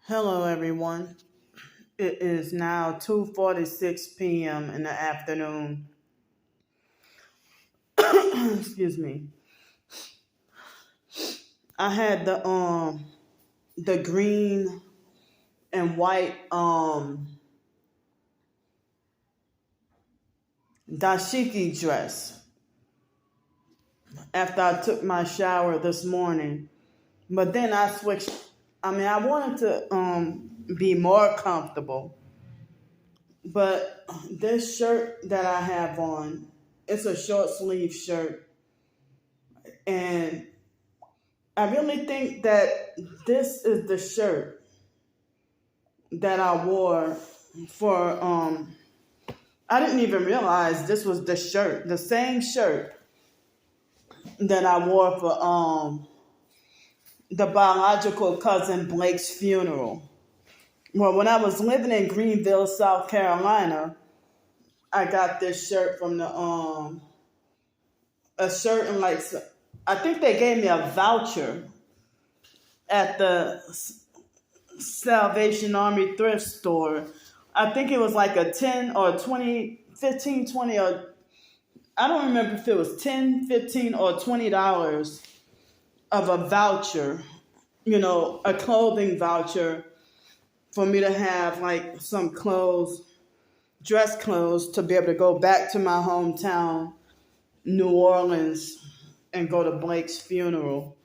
Hello, everyone. It is now 2:46 p.m. in the afternoon. Excuse me. I had the green and white dashiki dress after I took my shower this morning. But then I switched. I wanted to be more comfortable. But this shirt that I have on, it's a short sleeve shirt, and I really think that this is the shirt that I wore for I didn't even realize this was the shirt, the same shirt that I wore for the biological cousin Blake's funeral. Well, when I was living in Greenville, South Carolina, I got this shirt from the a shirt and like I think they gave me a voucher at the Salvation Army thrift store. I think it was like a 10 or 20, 15, 20, or I don't remember if it was 10, 15, or $20 of a voucher, a clothing voucher for me to have like some clothes, dress clothes, to be able to go back to my hometown, New Orleans, and go to Blake's funeral.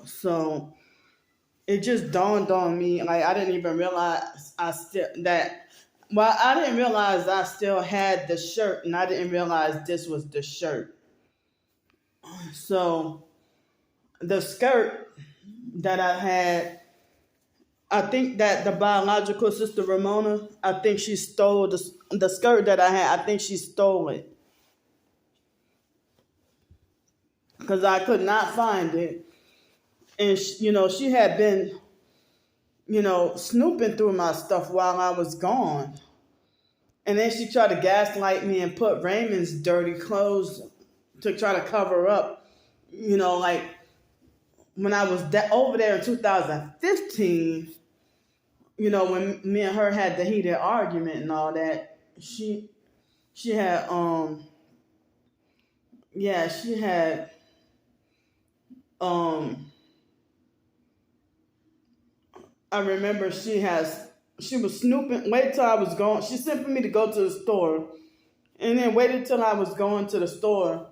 So it just dawned on me, like I didn't even realize I didn't realize I still had the shirt, and I didn't realize this was the shirt. So the skirt that I had, I think that the biological sister Ramona, I think she stole the skirt that I had. I think she stole it because I could not find it. And, she had been, snooping through my stuff while I was gone. And then she tried to gaslight me and put Raymond's dirty clothes to try to cover up, like when I was over there in 2015, when me and her had the heated argument and all that, she had, I remember she was snooping. Wait till I was going. She sent for me to go to the store, and then waited till I was going to the store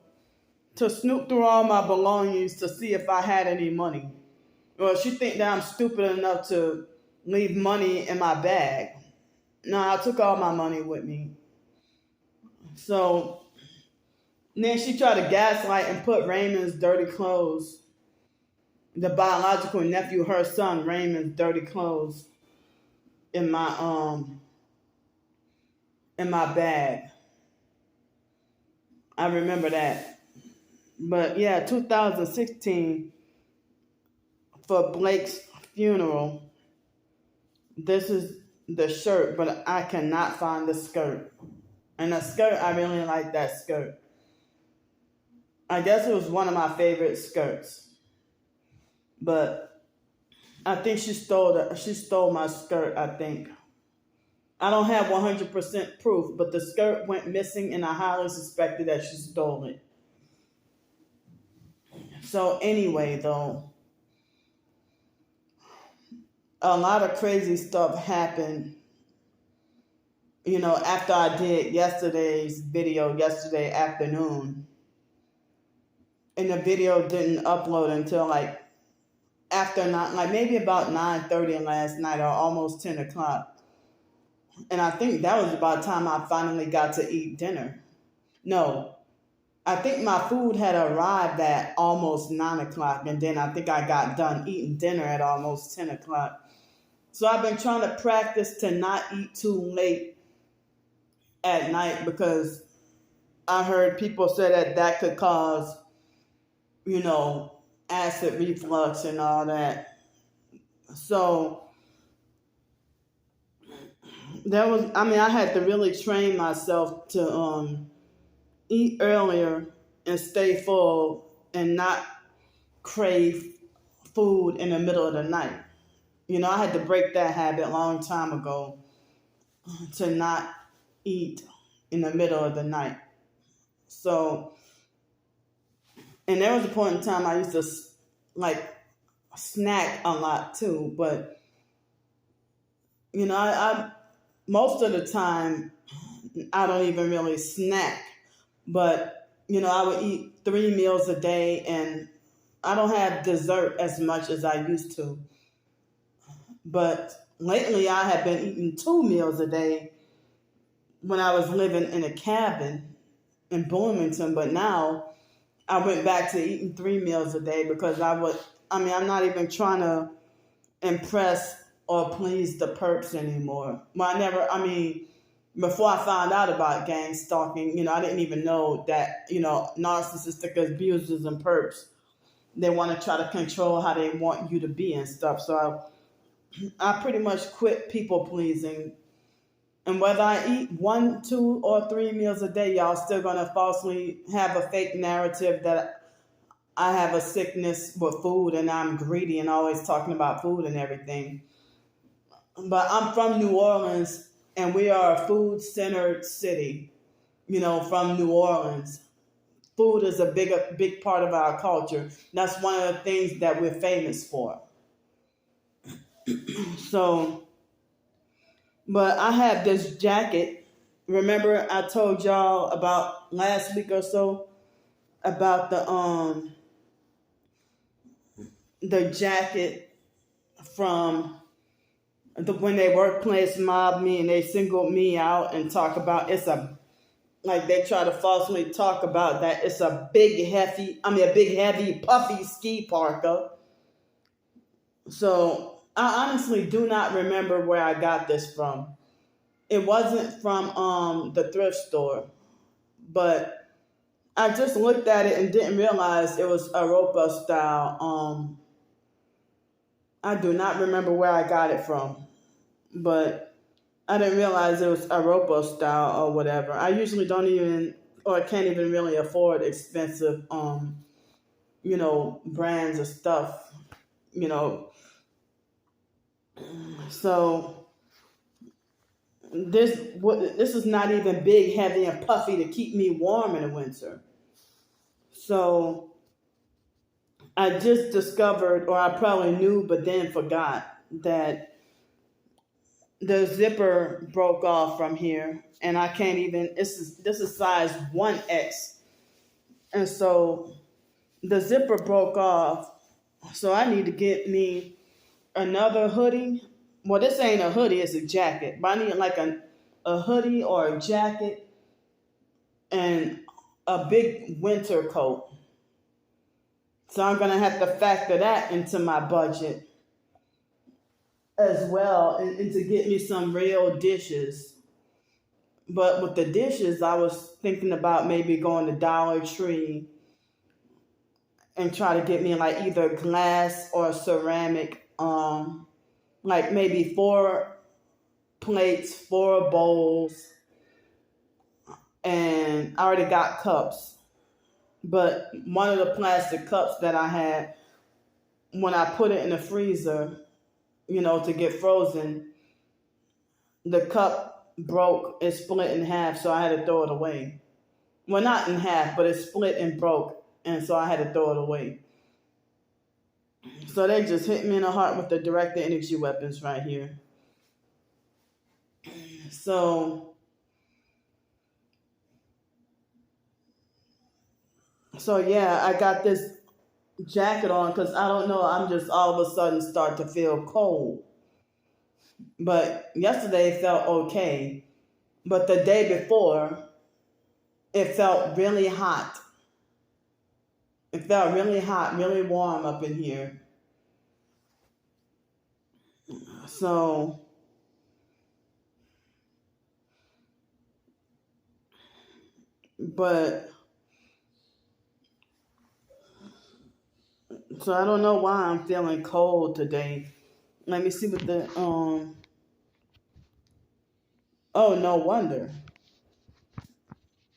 to snoop through all my belongings to see if I had any money. Well, she think that I'm stupid enough to leave money in my bag. No, I took all my money with me. So then she tried to gaslight and put Raymond's dirty clothes, the biological nephew, her son Raymond's dirty clothes, in my bag. I remember that. But yeah, 2016 for Blake's funeral. This is the shirt, but I cannot find the skirt. And the skirt, I really like that skirt. I guess it was one of my favorite skirts. But I think she stole my skirt, I think. I don't have 100% proof, but the skirt went missing and I highly suspected that she stole it. So anyway, though, a lot of crazy stuff happened, after I did yesterday's video yesterday afternoon. And the video didn't upload until like after maybe about 9:30 last night, or almost 10 o'clock. And I think that was about the time I finally got to eat dinner. No, I think my food had arrived at almost 9 o'clock, and then I think I got done eating dinner at almost 10 o'clock. So I've been trying to practice to not eat too late at night, because I heard people say that could cause, acid reflux and all that. So I had to really train myself to eat earlier and stay full and not crave food in the middle of the night. I had to break that habit a long time ago to not eat in the middle of the night. So, and there was a point in time I used to like snack a lot too, but I most of the time I don't even really snack, but I would eat 3 meals a day, and I don't have dessert as much as I used to. But lately I have been eating 2 meals a day when I was living in a cabin in Bloomington, but now I went back to eating 3 meals a day because I'm not even trying to impress or please the perps anymore. Before I found out about gang stalking, I didn't even know that, narcissistic abusers and perps, they want to try to control how they want you to be and stuff. So I pretty much quit people pleasing. And whether I eat 1, 2, or 3 meals a day, y'all still gonna falsely have a fake narrative that I have a sickness with food and I'm greedy and always talking about food and everything. But I'm from New Orleans, and we are a food-centered city, from New Orleans. Food is a big part of our culture. That's one of the things that we're famous for. So, but I have this jacket. Remember I told y'all about last week or so about the jacket from when they workplace mobbed me and they singled me out and talk about they try to falsely talk about that it's a big heavy puffy ski parka. So I honestly do not remember where I got this from. It wasn't from the thrift store, but I just looked at it and didn't realize it was Europa style. I do not remember where I got it from, but I didn't realize it was Europa style or whatever. I usually don't even, or can't even really afford expensive, brands of stuff, So this is not even big, heavy, and puffy to keep me warm in the winter. So I just discovered, or I probably knew, but then forgot that the zipper broke off from here, and I can't even. This is size 1X, and so the zipper broke off. So I need to get me another hoodie. Well, this ain't a hoodie; it's a jacket. But I need like a hoodie or a jacket and a big winter coat. So I'm gonna have to factor that into my budget as well, and to get me some real dishes. But with the dishes, I was thinking about maybe going to Dollar Tree and try to get me like either glass or ceramic, like maybe 4 plates, 4 bowls, and I already got cups. But one of the plastic cups that I had, when I put it in the freezer, to get frozen, the cup broke, it split in half, so I had to throw it away. Well, not in half, but it split and broke, and so I had to throw it away. So they just hit me in the heart with the direct energy weapons right here. So yeah, I got this jacket on because I don't know, I'm just all of a sudden start to feel cold. But yesterday it felt okay. But the day before, it felt really hot. It felt really hot, really warm up in here. So I don't know why I'm feeling cold today. Let me see what the oh, no wonder.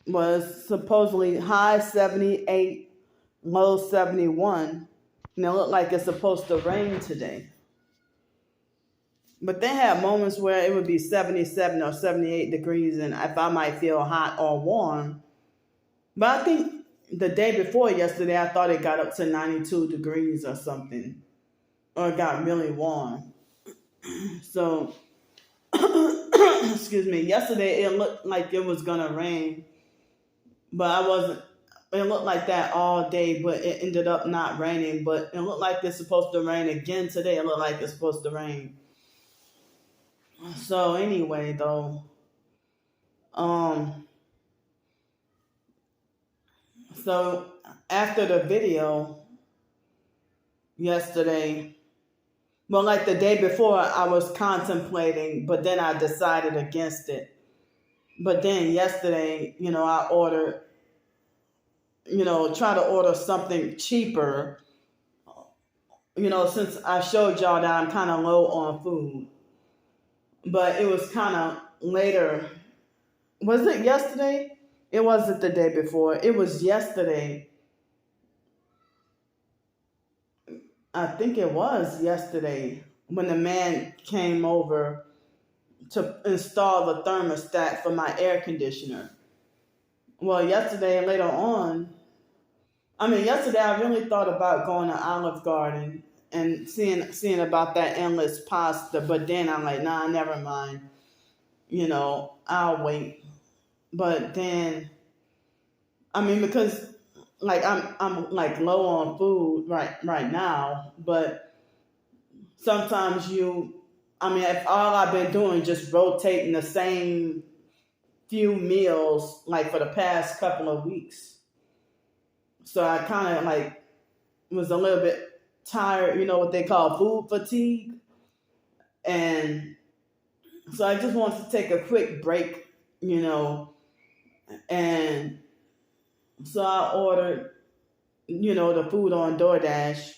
Was supposedly high 78, low 71. And it looked like it's supposed to rain today. But they had moments where it would be 77 or 78 degrees, and if I might feel hot or warm. But I think the day before yesterday, I thought it got up to 92 degrees or something, or it got really warm. So, excuse me, yesterday it looked like it was going to rain, but I wasn't. It looked like that all day, but it ended up not raining. But it looked like it's supposed to rain again today. It looked like it's supposed to rain. So anyway, though, so after the video yesterday, well, like the day before, I was contemplating, but then I decided against it. But then yesterday, I ordered, try to order something cheaper, since I showed y'all that I'm kind of low on food. But it was kind of later. Was it yesterday? It wasn't the day before. It was yesterday. I think it was yesterday when the man came over to install the thermostat for my air conditioner. Well, yesterday later on, yesterday I really thought about going to Olive Garden and seeing about that endless pasta, but then I'm like, nah, never mind. I'll wait. But then, because like I'm like low on food right now, but sometimes if all I've been doing just rotating the same few meals like for the past couple of weeks. So I kind of like was a little bit tired, what they call food fatigue. And so I just wanted to take a quick break, and so I ordered, the food on DoorDash.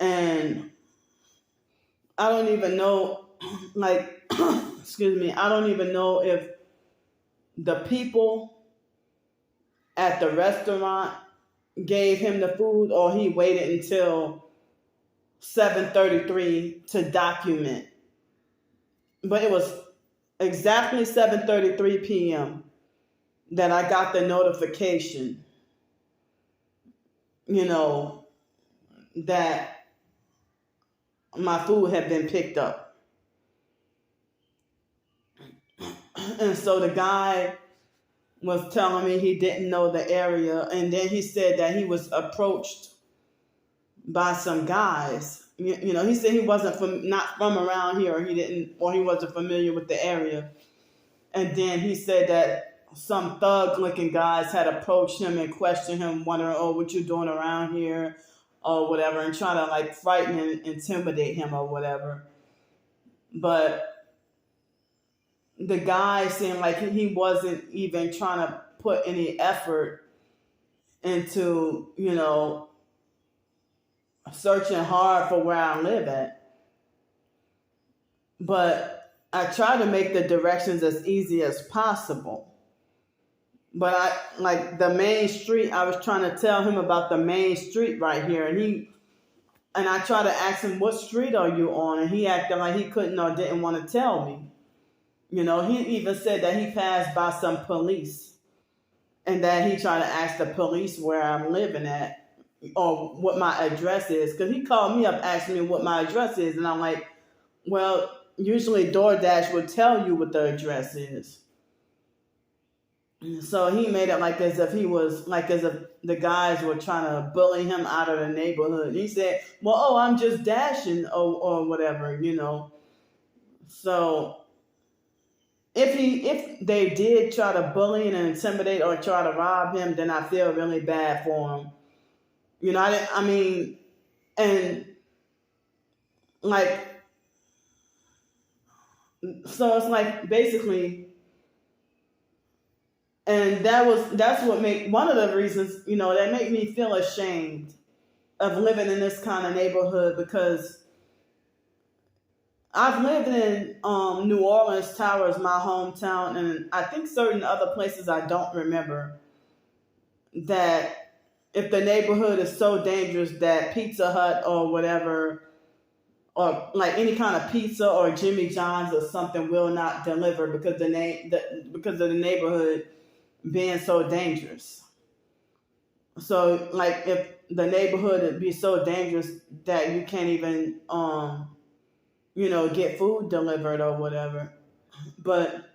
And I don't even know, like, excuse me, I don't even know if the people at the restaurant gave him the food or he waited until 7:33 to document. But it was exactly 7:33 p.m. that I got the notification, that my food had been picked up. And so the guy was telling me he didn't know the area, and then he said that he was approached by some guys. He said he wasn't not from around here, or he wasn't familiar with the area. And then he said that some thug-looking guys had approached him and questioned him, wondering, oh, what you doing around here, or whatever, and trying to like frighten and intimidate him or whatever. But the guy seemed like he wasn't even trying to put any effort into, searching hard for where I live at. But I try to make the directions as easy as possible. But the main street, I was trying to tell him about the main street right here. And I tried to ask him, what street are you on? And he acted like he couldn't or didn't want to tell me. He even said that he passed by some police and that he tried to ask the police where I'm living at or what my address is. Because he called me up asking me what my address is. And I'm like, well, usually DoorDash would tell you what the address is. So he made it like as if the guys were trying to bully him out of the neighborhood. And he said, well, I'm just dashing or whatever, So if they did try to bully and intimidate or try to rob him, then I feel really bad for him. So it's like basically. And that's what made one of the reasons, that made me feel ashamed of living in this kind of neighborhood, because I've lived in New Orleans, Towers, my hometown, and I think certain other places I don't remember, that if the neighborhood is so dangerous that Pizza Hut or whatever, or like any kind of pizza or Jimmy John's or something will not deliver because because of the neighborhood being so dangerous. So like if the neighborhood would be so dangerous that you can't even get food delivered or whatever. But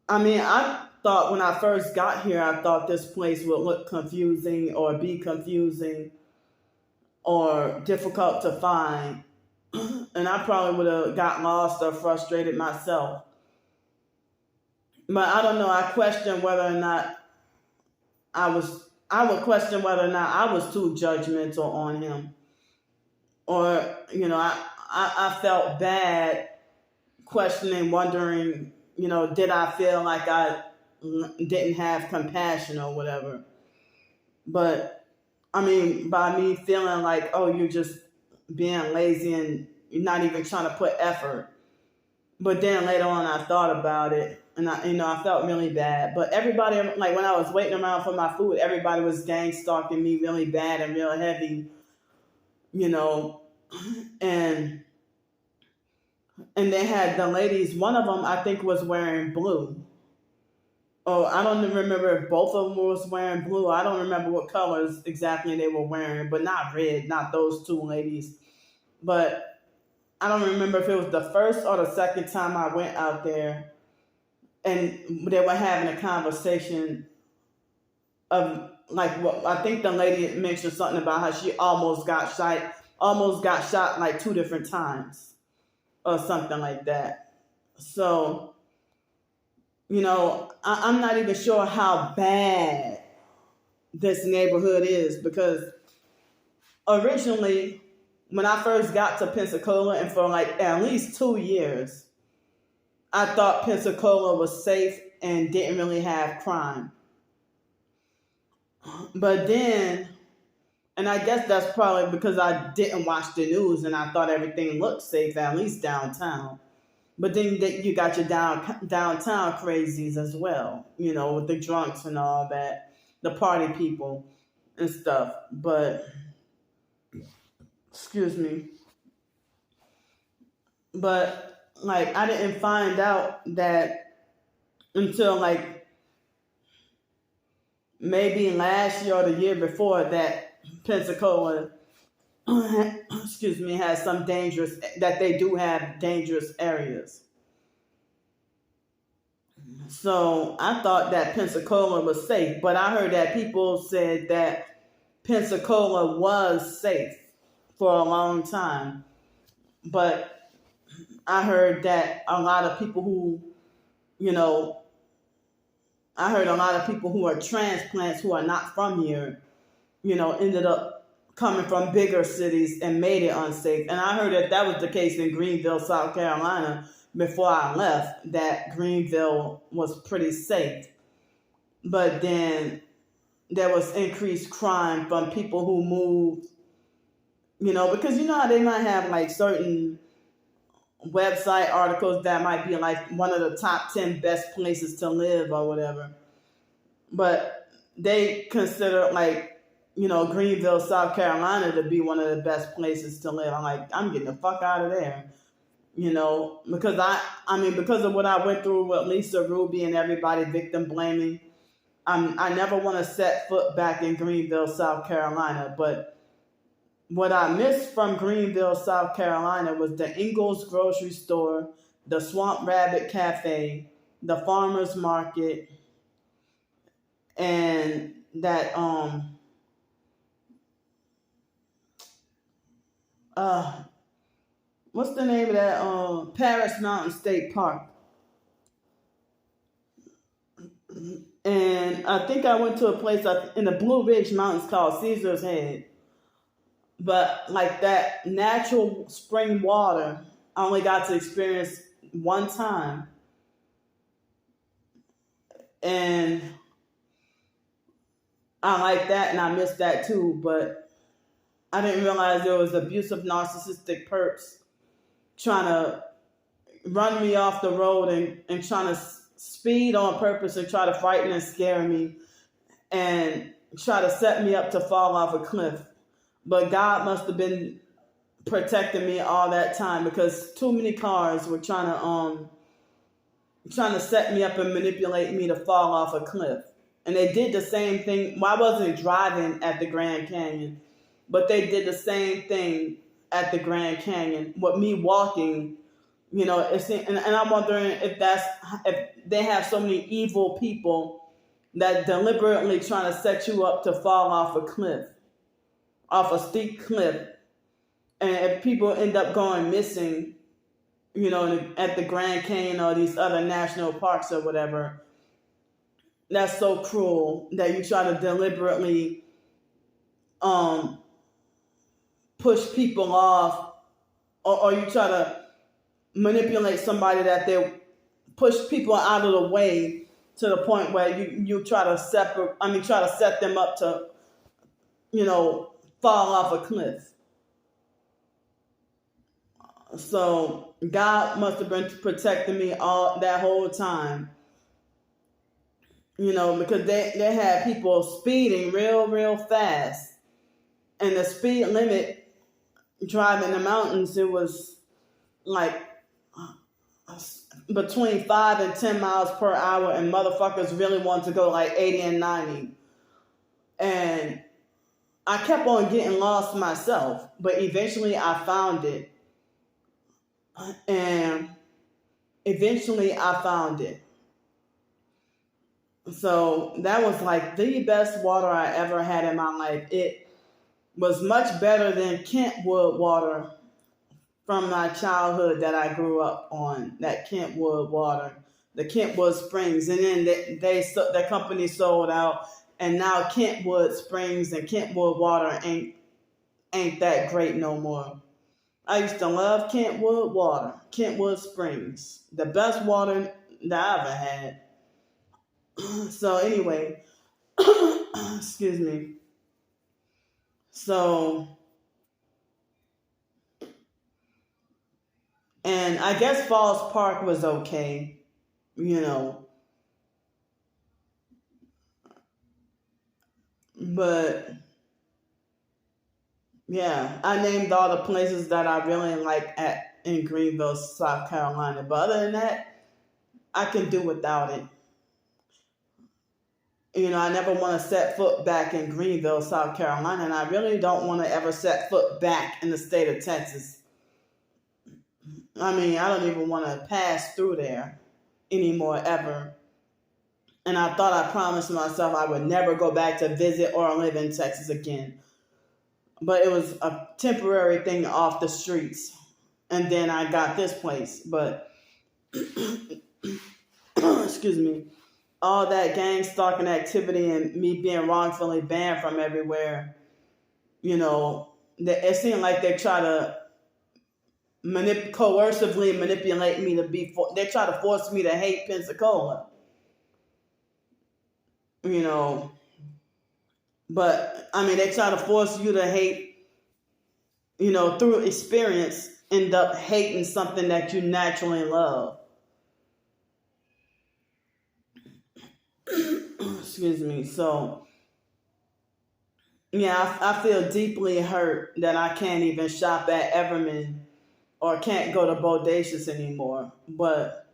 I mean, I thought when I first got here, I thought this place would look confusing or be confusing or difficult to find. And I probably would have got lost or frustrated myself. But I don't know. I would question whether or not I was too judgmental on him. Or, I felt bad questioning, wondering, did I feel like I didn't have compassion or whatever. But, I mean, by me feeling like, oh, you're just being lazy and you're not even trying to put effort. But then later on I thought about it and I felt really bad. But everybody, like when I was waiting around for my food, everybody was gang stalking me really bad and real heavy, and they had the ladies, one of them I think was wearing blue. Oh, I don't remember if both of them was wearing blue. I don't remember what colors exactly they were wearing, but not red, not those two ladies. But I don't remember if it was the first or the second time I went out there, and they were having a conversation of like what I think the lady mentioned something about how she almost got shot like 2 different times or something like that. So, I'm not even sure how bad this neighborhood is because originally when I first got to Pensacola, and for like at least 2 years, I thought Pensacola was safe and didn't really have crime. But then, and I guess that's probably because I didn't watch the news and I thought everything looked safe, at least downtown. But then you got your downtown crazies as well, with the drunks and all that, the party people and stuff. But, excuse me. But, like, I didn't find out that until, like, maybe last year or the year before that Pensacola, excuse me, has some that they do have dangerous areas. So I thought that Pensacola was safe, but I heard that people said that Pensacola was safe for a long time. But I heard that a lot of people who are transplants who are not from here, ended up coming from bigger cities and made it unsafe. And I heard that was the case in Greenville, South Carolina, before I left, that Greenville was pretty safe. But then there was increased crime from people who moved, because how they might have like certain website articles that might be like one of the top 10 best places to live or whatever. But they consider like, Greenville, South Carolina to be one of the best places to live. I'm like, I'm getting the fuck out of there. Because because of what I went through with Lisa Ruby and everybody victim blaming, I never want to set foot back in Greenville, South Carolina. But what I missed from Greenville, South Carolina was the Ingles grocery store, the Swamp Rabbit Cafe, the farmer's market, and that what's the name of that Paris Mountain State Park. And I think I went to a place in the Blue Ridge Mountains called Caesar's Head. But like that natural spring water, I only got to experience one time. And I like that and I missed that too. But I didn't realize there was abusive narcissistic perps trying to run me off the road and trying to speed on purpose and try to frighten and scare me and try to set me up to fall off a cliff. But God must have been protecting me all that time, because too many cars were trying to set me up and manipulate me to fall off a cliff. And they did the same thing. Well, I wasn't driving at the Grand Canyon, but they did the same thing at the Grand Canyon with me walking. And I'm wondering if they have so many evil people that deliberately trying to set you up to fall off a cliff, off a steep cliff. And if people end up going missing, at the Grand Canyon or these other national parks or whatever, that's so cruel that you try to deliberately push people off, or you try to manipulate somebody that they push people out of the way to the point where you try to set them up to, fall off a cliff. So God must have been protecting me all that whole time, because they had people speeding real fast, and the speed limit driving the mountains, it was like between 5 and 10 miles per hour, and motherfuckers really want to go like 80 and 90. And I kept on getting lost myself, but eventually I found it. So that was like the best water I ever had in my life. It was much better than Kentwood water from my childhood that I grew up on, that Kentwood water, the Kentwood Springs. And then the company sold out, and now Kentwood Springs and Kentwood water ain't that great no more. I used to love Kentwood water, Kentwood Springs, the best water that I ever had. So anyway, excuse me. So, and I guess Falls Park was okay, but yeah, I named all the places that I really like in Greenville, South Carolina. But other than that, I can do without it. I never want to set foot back in Greenville, South Carolina, and I really don't want to ever set foot back in the state of Texas. I don't even want to pass through there anymore, ever. And I thought I promised myself I would never go back to visit or live in Texas again. But it was a temporary thing off the streets. And then I got this place. But, excuse me, all that gang stalking activity and me being wrongfully banned from everywhere, it seemed like they try to coercively manipulate me they try to force me to hate Pensacola. But, they try to force you to hate, through experience, end up hating something that you naturally love. Excuse me. So, yeah, I feel deeply hurt that I can't even shop at Everman or can't go to Bodacious anymore. But,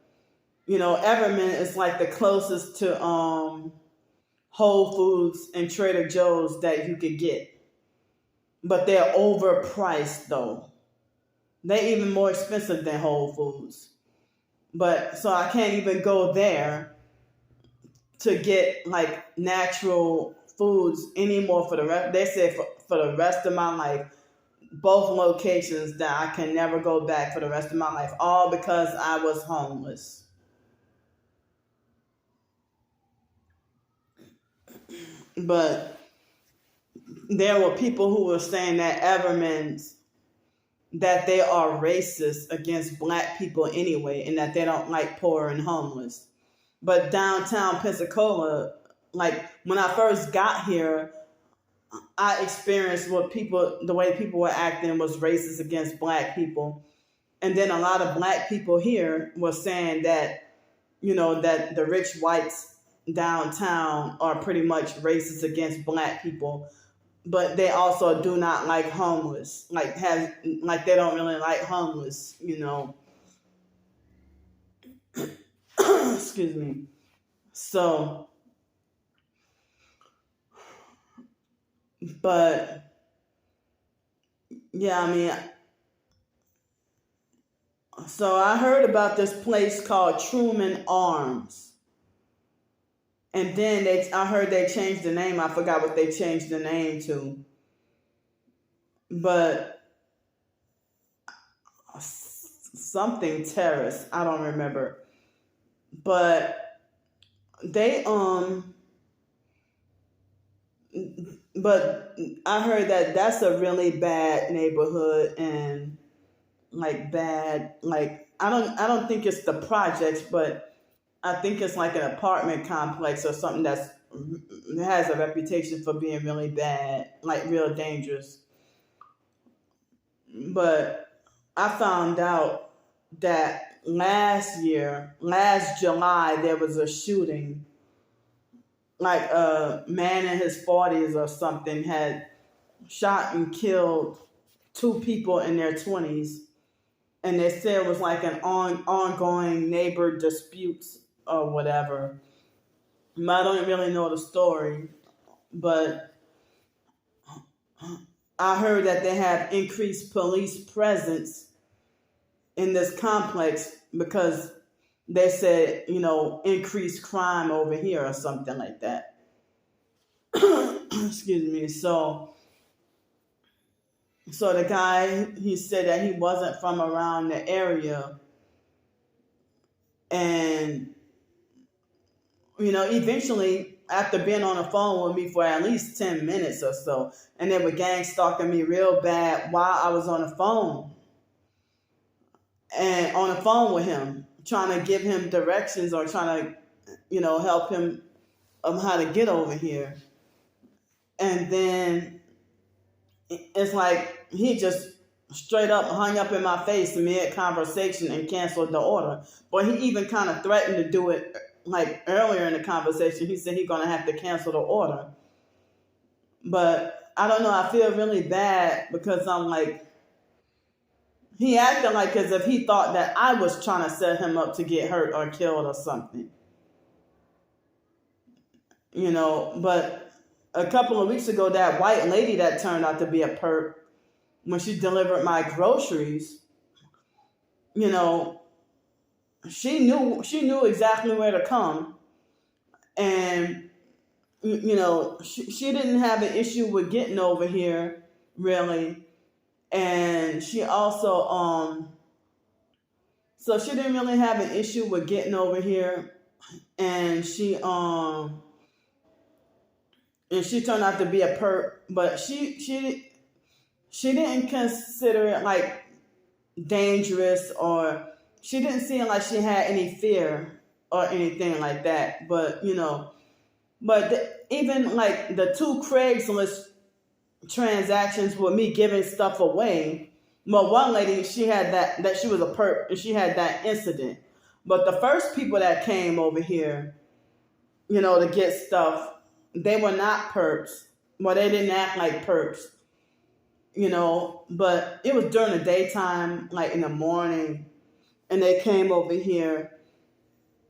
Everman is like the closest to Whole Foods and Trader Joe's that you could get. But they're overpriced, though. They're even more expensive than Whole Foods. But so I can't even go there to get like natural foods anymore for the rest. They said for the rest of my life, both locations, that I can never go back for the rest of my life, all because I was homeless. But there were people who were saying that Everman's, that they are racist against black people anyway, and that they don't like poor and homeless. But downtown Pensacola, like when I first got here, I experienced the way people were acting was racist against black people. And then a lot of black people here were saying that, that the rich whites downtown are pretty much racist against black people, but they also do not like homeless. Like they don't really like homeless, Excuse me. So, but yeah, so I heard about this place called Truman Arms. And then I heard they changed the name. I forgot what they changed the name to. But something terrace, I don't remember. But they but I heard that that's a really bad neighborhood, and I don't think it's the projects, but I think it's like an apartment complex or something that has a reputation for being really bad, like real dangerous. But I found out that last July, there was a shooting. Like a man in his 40s or something had shot and killed two people in their 20s. And they said it was like an ongoing neighbor disputes or whatever. I don't really know the story, but I heard that they have increased police presence in this complex because they said, increased crime over here or something like that. Excuse me. So the guy, he said that he wasn't from around the area. And, eventually, after being on the phone with me for at least 10 minutes or so, and they were gang stalking me real bad while I was on the phone. And on the phone with him, trying to give him directions or trying to, help him on how to get over here. And then it's like he just straight up hung up in my face mid-conversation and canceled the order. But he even kind of threatened to do it like earlier in the conversation. He said he's going to have to cancel the order. But I don't know. I feel really bad because I'm like, he acted like as if he thought that I was trying to set him up to get hurt or killed or something. But a couple of weeks ago, that white lady that turned out to be a perp, when she delivered my groceries, she knew exactly where to come. And, she didn't have an issue with getting over here, really. And she also, so she didn't really have an issue with getting over here. And she turned out to be a perp, but she didn't consider it like dangerous, or she didn't seem like she had any fear or anything like that. But even like the two Craigslist transactions with me giving stuff away. Well, one lady, she had that she was a perp, and she had that incident. But the first people that came over here, to get stuff, they were not perps. Well, they didn't act like perps, but it was during the daytime, like in the morning, and they came over here.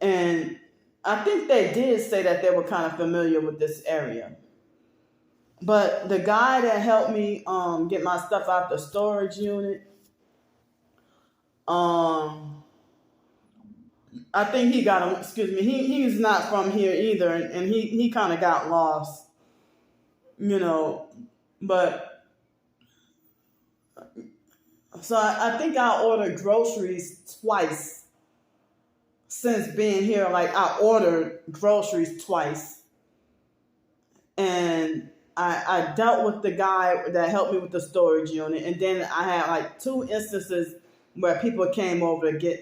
And I think they did say that they were kind of familiar with this area. But the guy that helped me get my stuff out the storage unit, I think he got, he's not from here either, and he kind of got lost, but so I think I ordered groceries twice since being here. Like I ordered groceries twice, and I dealt with the guy that helped me with the storage unit, and then I had like two instances where people came over to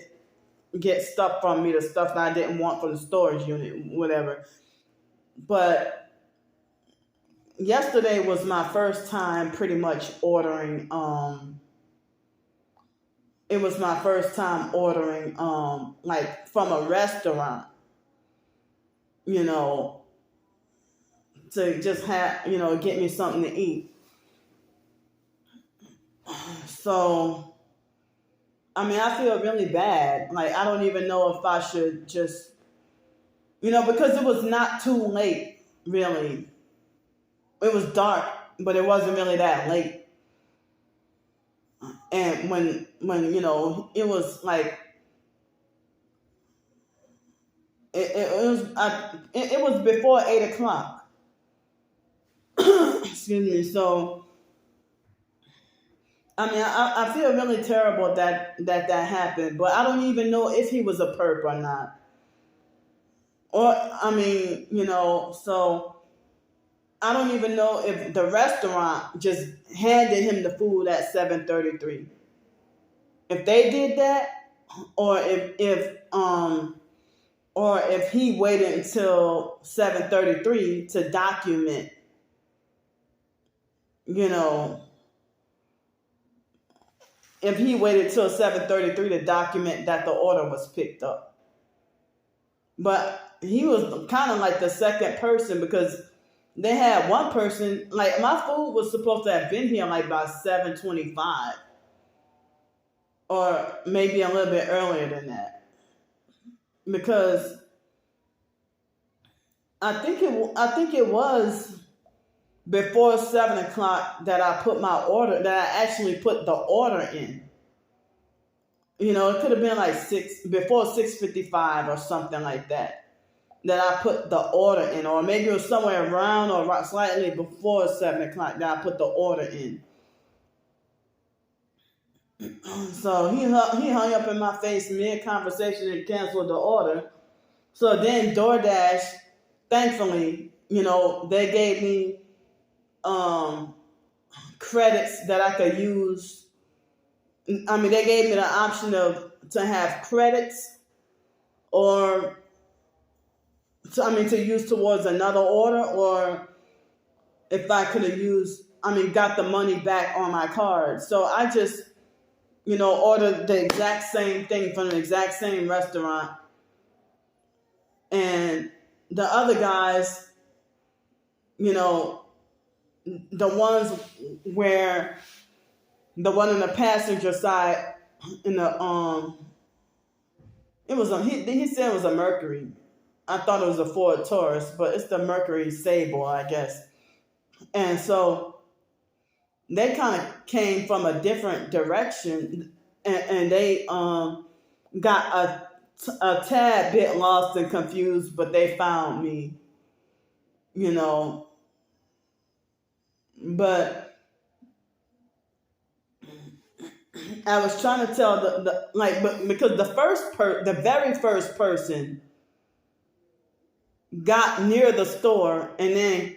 get stuff from me, the stuff that I didn't want for the storage unit, whatever. But yesterday was my first time pretty much ordering. It was my first time ordering like from a restaurant. you know, to just have, get me something to eat. So, I feel really bad. Like, I don't even know if I should just, because it was not too late, really. It was dark, but it wasn't really that late. And when it was like, it was before 8 o'clock. Excuse me. So, I feel really terrible that happened, but I don't even know if he was a perp or not. Or, so I don't even know if the restaurant just handed him the food at 7:33. If they did that, or if he waited until 7:33 to document, you know, if he waited till 7:33 to document that the order was picked up. But he was kind of like the second person, because they had one person, like, my food was supposed to have been here like by 7:25, or maybe a little bit earlier than that, because I think it was before 7 o'clock that I actually put the order in. It could have been like before 6:55 or something like that I put the order in, or maybe it was somewhere around or slightly before 7 o'clock that I put the order in. So he hung up in my face mid conversation and canceled the order. So then DoorDash, thankfully, they gave me credits that I could use. They gave me the option to have credits, or to use towards another order, or if I could have got the money back on my card. So I just, ordered the exact same thing from the exact same restaurant. And the other guys, the ones where the one on the passenger side, in the he said it was a Mercury. I thought it was a Ford Taurus, but it's the Mercury Sable, I guess. And so they kind of came from a different direction, and they got a tad bit lost and confused, but they found me, But I was trying to tell but because the very first person got near the store and then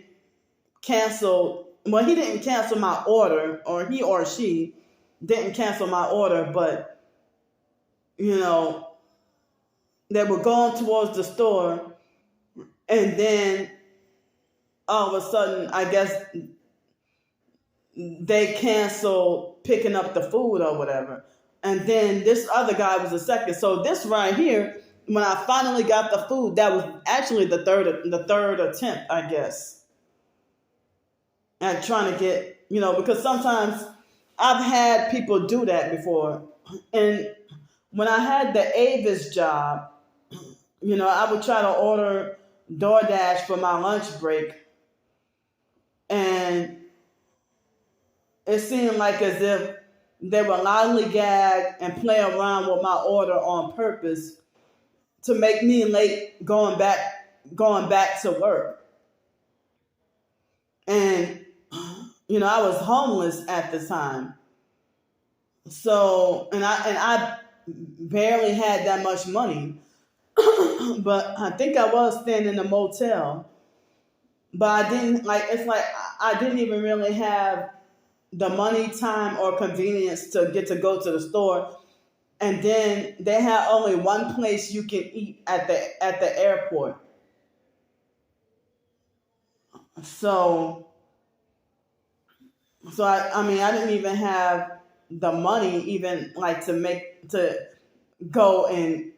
canceled. Well, he didn't cancel my order, or he or she didn't cancel my order, but they were going towards the store, and then all of a sudden, I guess they canceled picking up the food or whatever. And then this other guy was the second. So this right here, when I finally got the food, that was actually the third attempt, I guess, at trying to get, because sometimes I've had people do that before. And when I had the Avis job, I would try to order DoorDash for my lunch break. And it seemed like as if they were lollygag and play around with my order on purpose to make me late going back to work. And I was homeless at the time. So, and I barely had that much money. But I think I was staying in a motel. But I didn't I didn't even really have the money, time, or convenience to get to go to the store. And then they had only one place you can eat at the airport. So I didn't even have the money even to go and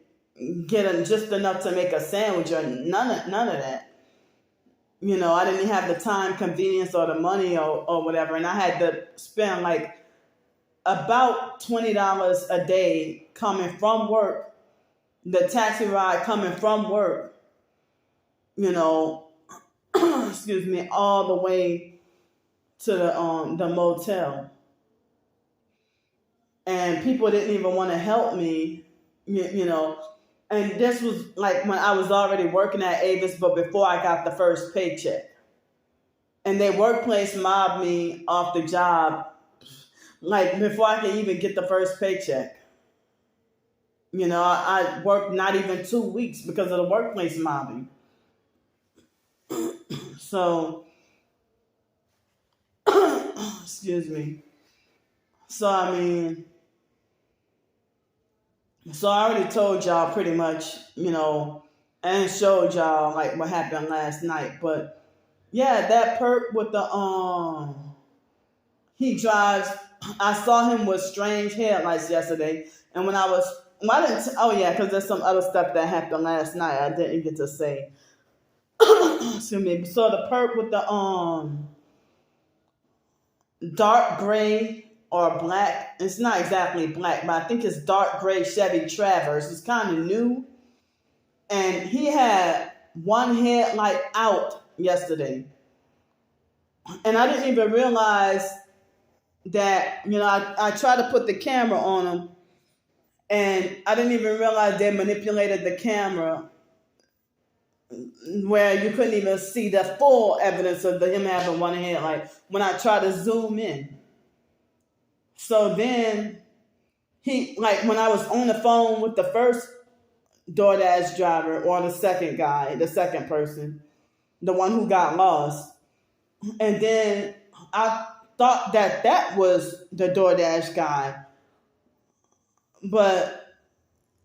get just enough to make a sandwich or none of that. I didn't have the time, convenience, or the money or whatever, and I had to spend like about $20 a day coming from work, the taxi ride coming from work, excuse me, all the way to the motel. And people didn't even want to help me, And this was like when I was already working at Avis, but before I got the first paycheck. And their workplace mobbed me off the job, like before I could even get the first paycheck. I worked not even 2 weeks because of the workplace mobbing. So, excuse me. So, so I already told y'all pretty much, and showed y'all like what happened last night. But yeah, that perp with he drives. I saw him with strange headlights yesterday, and when I didn't. Oh yeah, because there's some other stuff that happened last night I didn't get to say. Excuse me. So the perp with the dark gray or black. It's not exactly black, but I think it's dark gray Chevy Traverse. It's kind of new. And he had one headlight out yesterday. And I didn't even realize that, I tried to put the camera on him. And I didn't even realize they manipulated the camera where you couldn't even see the full evidence of him having one headlight when I tried to zoom in. So then when I was on the phone with the first DoorDash driver or the second guy, the second person, the one who got lost, and then I thought that was the DoorDash guy, but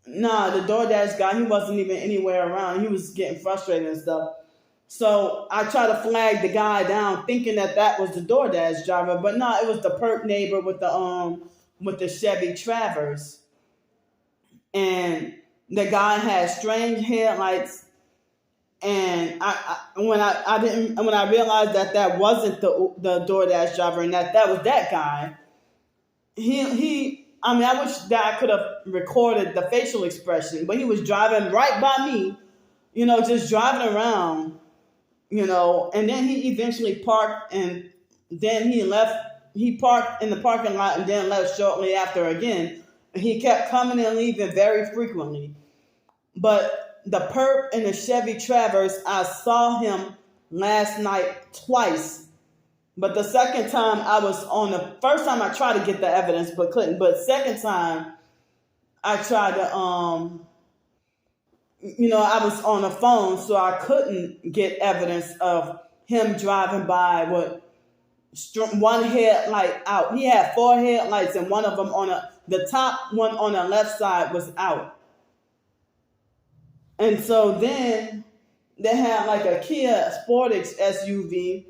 nah, the DoorDash guy, he wasn't even anywhere around. He was getting frustrated and stuff. So I tried to flag the guy down, thinking that was the DoorDash driver, but no, it was the perp neighbor with the Chevy Traverse, and the guy had strange headlights. And when I realized that wasn't the DoorDash driver and that was that guy, I wish that I could have recorded the facial expression, but he was driving right by me, just driving around. And then he eventually parked, and then he left. He parked in the parking lot and then left shortly after again. And he kept coming and leaving very frequently. But the perp in the Chevy Traverse, I saw him last night twice. But the second time first time I tried to get the evidence but couldn't. But second time I tried to, I was on the phone, so I couldn't get evidence of him driving by with one headlight out. He had 4 headlights, and one of them the top one on the left side was out. And so then they had like a Kia Sportage SUV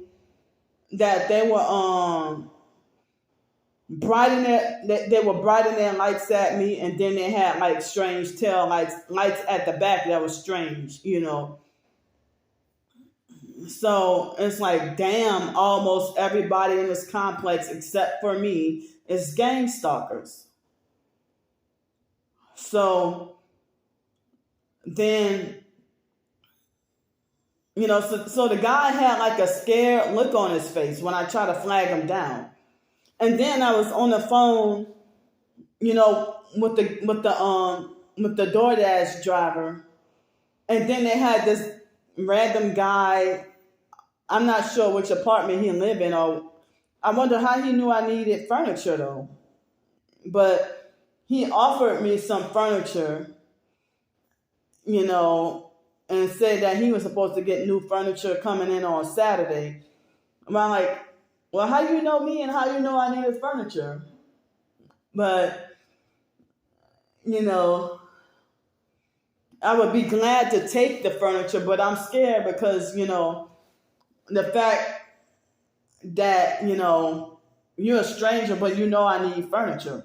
that they were they were brightening their lights at me, and then they had like strange tail lights at the back that was strange, So it's like, damn, almost everybody in this complex except for me is gang stalkers. So then, so the guy had like a scared look on his face when I tried to flag him down. And then I was on the phone, with the DoorDash driver. And then they had this random guy. I'm not sure which apartment he lived in, or I wonder how he knew I needed furniture though. But he offered me some furniture, and said that he was supposed to get new furniture coming in on Saturday. And I'm like, well, how you know me and how you know I needed furniture? But, I would be glad to take the furniture, but I'm scared because, the fact that, you're a stranger, but I need furniture.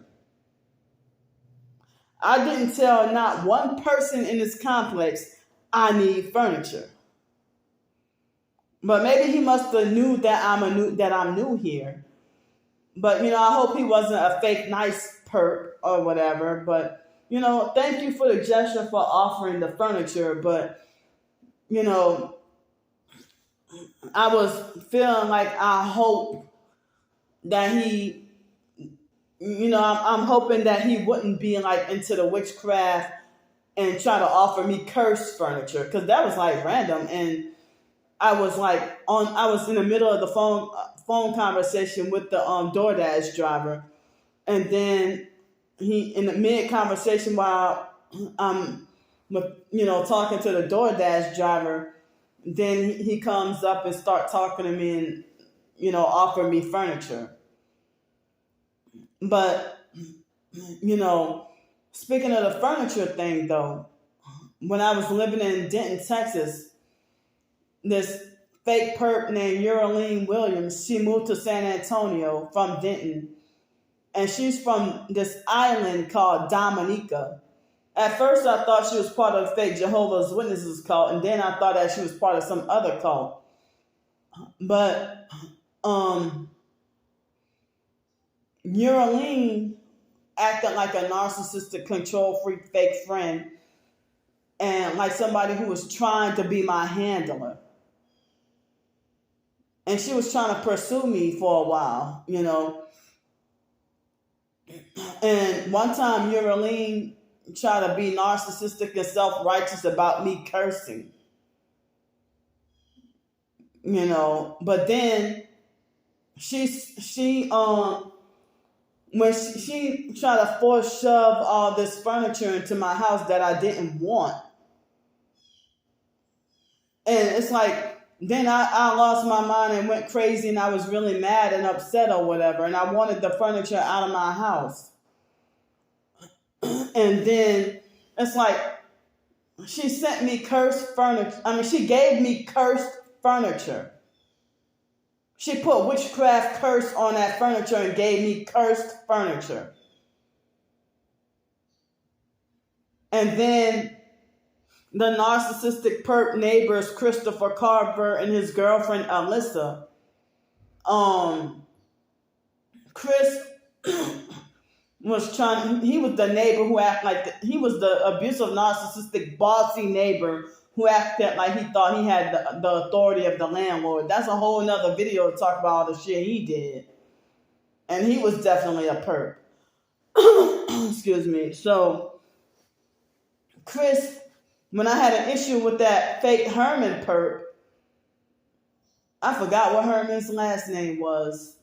I didn't tell not one person in this complex I need furniture. But maybe he must have knew that I'm new here. But I hope he wasn't a fake nice perp or whatever. But thank you for the gesture for offering the furniture. But you know, I was feeling like I hope that he, I'm hoping that he wouldn't be like into the witchcraft and try to offer me cursed furniture, because that was like random. And I was in the middle of the phone conversation with the DoorDash driver, and then he, in the mid conversation while I'm talking to the DoorDash driver, then he comes up and start talking to me and offer me furniture. But speaking of the furniture thing though, when I was living in Denton, Texas, this fake perp named Euroline Williams, she moved to San Antonio from Denton, and she's from this island called Dominica. At first I thought she was part of the fake Jehovah's Witnesses cult, and then I thought that she was part of some other cult. But Euroline acted like a narcissistic, control freak, fake friend, and like somebody who was trying to be my handler. And she was trying to pursue me for a while, And one time, Euroline tried to be narcissistic and self-righteous about me cursing, But then when she tried to force shove all this furniture into my house that I didn't want, and it's like, then I lost my mind and went crazy, and I was really mad and upset or whatever, and I wanted the furniture out of my house. And then it's like she sent me cursed furniture. She gave me cursed furniture. She put witchcraft curse on that furniture and gave me cursed furniture. And then the narcissistic perp neighbors, Christopher Carver and his girlfriend Alyssa. Chris he was the neighbor who acted like he was the abusive, narcissistic, bossy neighbor who acted like he thought he had the authority of the landlord. That's a whole nother video to talk about all the shit he did. And he was definitely a perp. Excuse me. So, Chris, when I had an issue with that fake Herman perp, I forgot what Herman's last name was.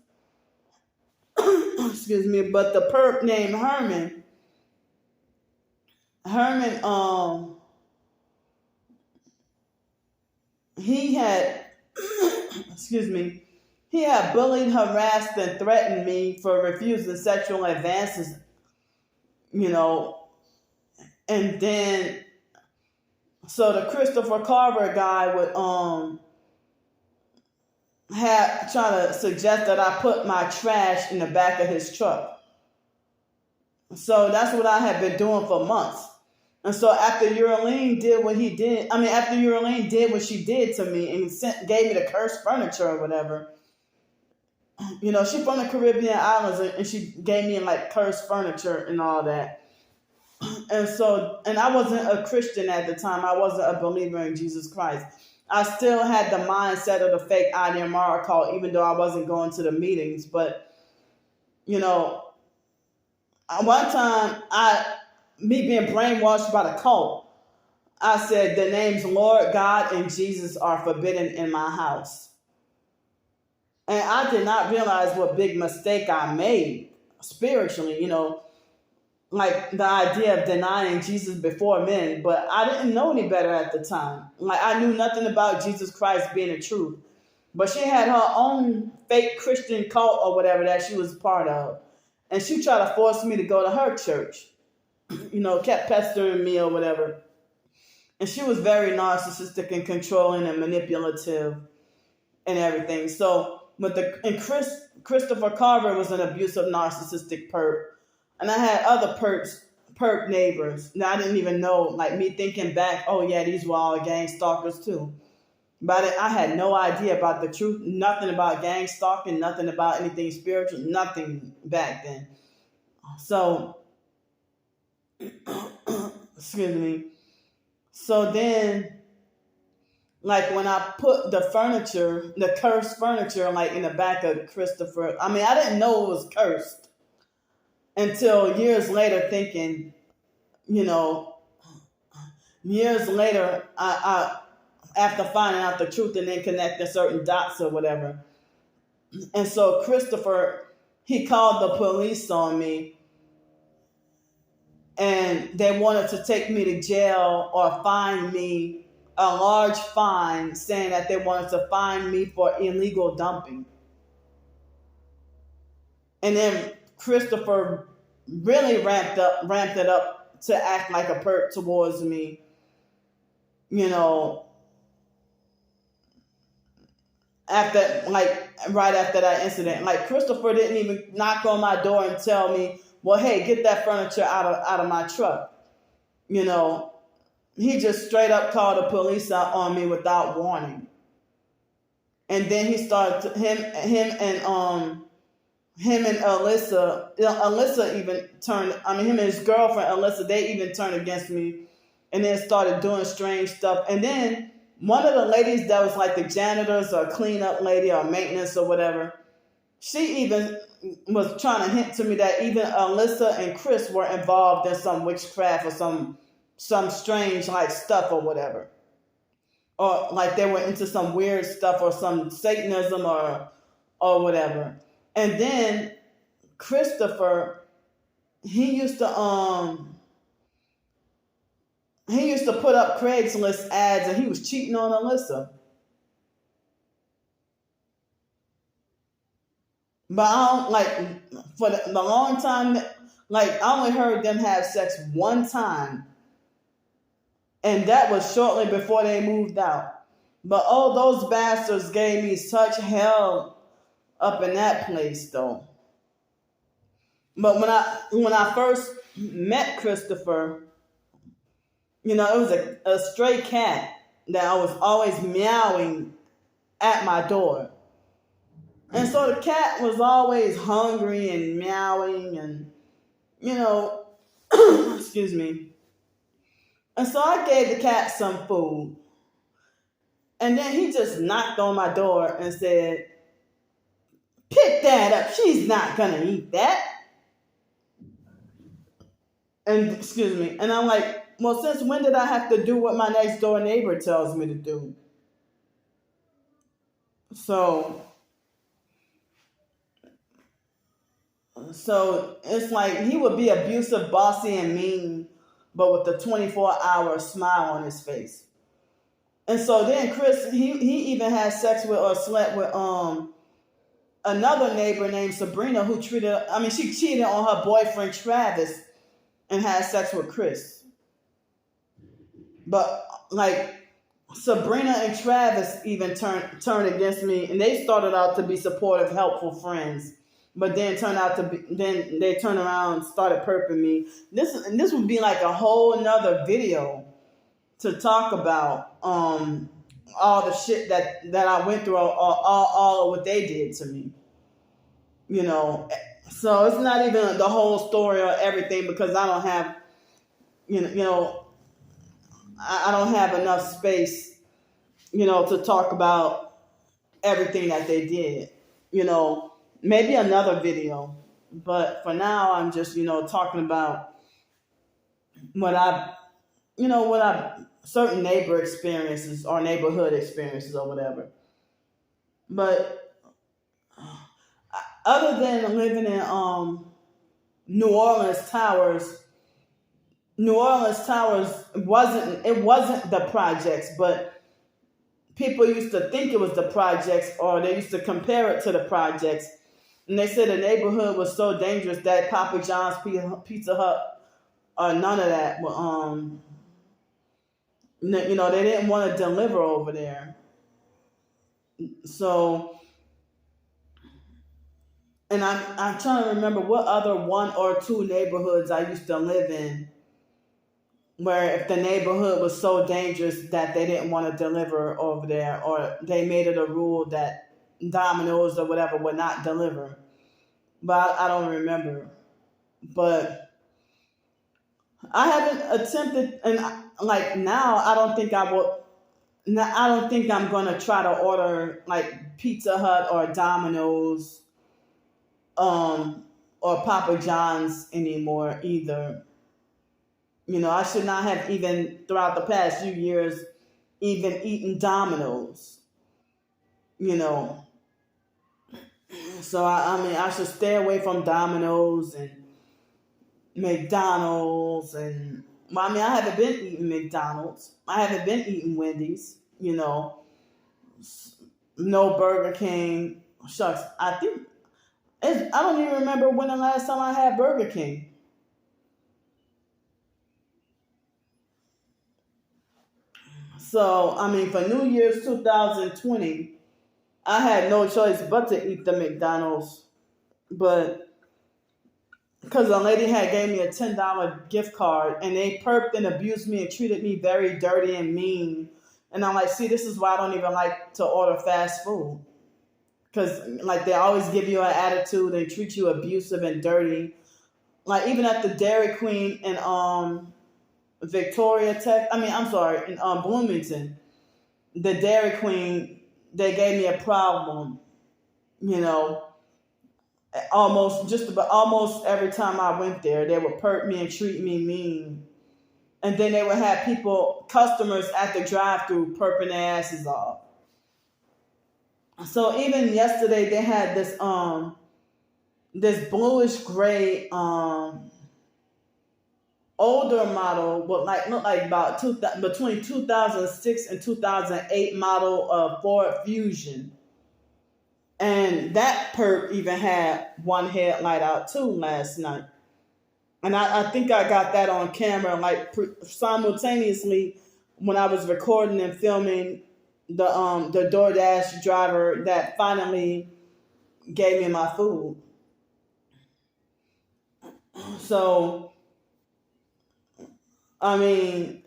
Excuse me, but the perp named Herman, he had, excuse me, he had bullied, harassed, and threatened me for refusing sexual advances, and then, so the Christopher Carver guy would, try to suggest that I put my trash in the back of his truck. So that's what I had been doing for months. And so after Euroline did what she did to me and gave me the cursed furniture or whatever, she's from the Caribbean islands, and she gave me like cursed furniture and all that. And I wasn't a Christian at the time. I wasn't a believer in Jesus Christ. I still had the mindset of the fake IDMR call, even though I wasn't going to the meetings. But, one time, me being brainwashed by the cult, I said the names Lord, God, and Jesus are forbidden in my house. And I did not realize what big mistake I made spiritually, like the idea of denying Jesus before men, but I didn't know any better at the time. Like, I knew nothing about Jesus Christ being the truth. But she had her own fake Christian cult or whatever that she was part of. And she tried to force me to go to her church. Kept pestering me or whatever. And she was very narcissistic and controlling and manipulative and everything. So, Christopher Carver was an abusive, narcissistic perp. And I had other perps perp neighbors. Now, I didn't even know, like me thinking back, oh yeah, these were all gang stalkers too. But I had no idea about the truth, nothing about gang stalking, nothing about anything spiritual, nothing back then. So, excuse me. So then, like when I put the furniture, the cursed furniture, like in the back of Christopher, I mean, I didn't know it was cursed until years later, thinking, you know, years later, after finding out the truth and then connecting certain dots or whatever. And so Christopher, he called the police on me, and they wanted to take me to jail or fine me a large fine, saying that they wanted to fine me for illegal dumping. And then Christopher really ramped it up to act like a perp towards me, you know, after, like, right after that incident. Like, Christopher didn't even knock on my door and tell me, well, hey, get that furniture out of my truck. You know, he just straight up called the police out on me without warning. And then he started him and Alyssa even turned, I mean, him and his girlfriend Alyssa, they even turned against me, and then started doing strange stuff. And then one of the ladies that was like the janitors or cleanup lady or maintenance or whatever, she even was trying to hint to me that even Alyssa and Chris were involved in some witchcraft or some strange like stuff or whatever. Or like they were into some weird stuff or some Satanism or whatever. And then Christopher, he used to put up Craigslist ads, and he was cheating on Alyssa. But I don't, like, for the long time, like, I only heard them have sex one time, and that was shortly before they moved out. But oh, those bastards gave me such hell up in that place, though. But when I first met Christopher, you know, it was a stray cat that I was always meowing at my door. And so the cat was always hungry and meowing and, you know, excuse me. And so I gave the cat some food. And then he just knocked on my door and said, pick that up. She's not going to eat that. And, excuse me. And I'm like, well, since when did I have to do what my next door neighbor tells me to do? So it's like he would be abusive, bossy, and mean, but with a 24-hour smile on his face. And so then Chris, he even had sex with or slept with another neighbor named Sabrina, who she cheated on her boyfriend Travis and had sex with Chris. But like Sabrina and Travis even turned against me, and they started out to be supportive, helpful friends. But then then they turned around and started perping me. This would be like a whole nother video to talk about all the shit that I went through, all of what they did to me. You know, so it's not even the whole story or everything, because I don't have, I don't have enough space, to talk about everything that they did. Maybe another video, but for now I'm just, talking about what certain neighbor experiences or neighborhood experiences or whatever. But other than living in New Orleans Towers wasn't the projects, but people used to think it was the projects, or they used to compare it to the projects. And they said the neighborhood was so dangerous that Papa John's, Pizza Hut, none of that. They didn't want to deliver over there. So, And I'm trying to remember what other one or two neighborhoods I used to live in, where if the neighborhood was so dangerous that they didn't want to deliver over there, or they made it a rule that Domino's or whatever would not deliver. But I don't remember. But I haven't attempted, and like now, I don't think I will. I don't think I'm gonna try to order like Pizza Hut or Domino's, or Papa John's anymore either. I should not have even throughout the past few years even eaten Domino's. You know, so I mean I should stay away from Domino's and McDonald's and well, I mean I haven't been eating McDonald's. I haven't been eating Wendy's. No Burger King. Shucks, I don't even remember when the last time I had Burger King. So, I mean, for New Year's 2020, I had no choice but to eat the McDonald's. But because the lady had gave me a $10 gift card and they perked and abused me and treated me very dirty and mean. And I'm like, see, this is why I don't even like to order fast food. Because, like, they always give you an attitude. They treat you abusive and dirty. Like, even at the Dairy Queen in Victoria Tech, I'm sorry, in Bloomington, the Dairy Queen, they gave me a problem, almost every time I went there, they would perk me and treat me mean. And then they would have customers at the drive-thru perking their asses off. So even yesterday they had this bluish gray older model, but looked like about between 2006 and 2008 model of Ford Fusion. And that perp even had one headlight out too last night. And I think I got that on camera, like simultaneously when I was recording and filming the DoorDash driver that finally gave me my food. So, the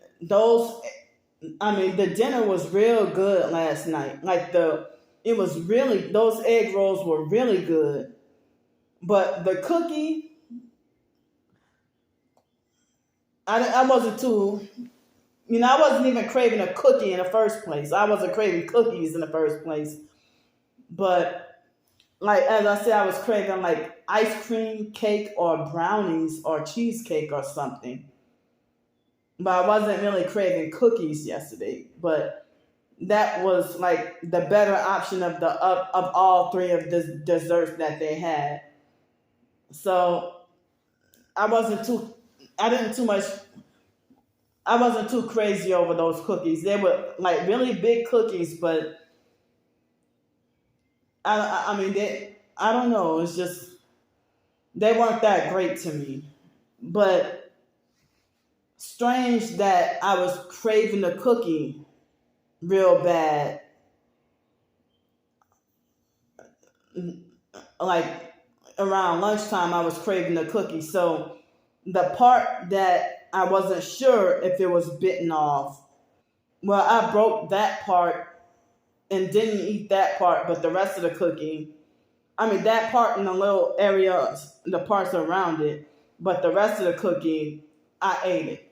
dinner was real good last night. Those egg rolls were really good. But the cookie, I wasn't I wasn't even craving a cookie in the first place. I wasn't craving cookies in the first place. But, as I said, I was craving, ice cream, cake, or brownies, or cheesecake, or something. But I wasn't really craving cookies yesterday. But that was, the better option of all three of the desserts that they had. So, I wasn't too crazy over those cookies. They were really big cookies, but I don't know. It's just they weren't that great to me. But strange that I was craving the cookie real bad. Around lunchtime, I was craving the cookie. So the part that I wasn't sure if it was bitten off, well, I broke that part and didn't eat that part, but the rest of the cookie, that part in the little area, the parts around it, but the rest of the cookie, I ate it,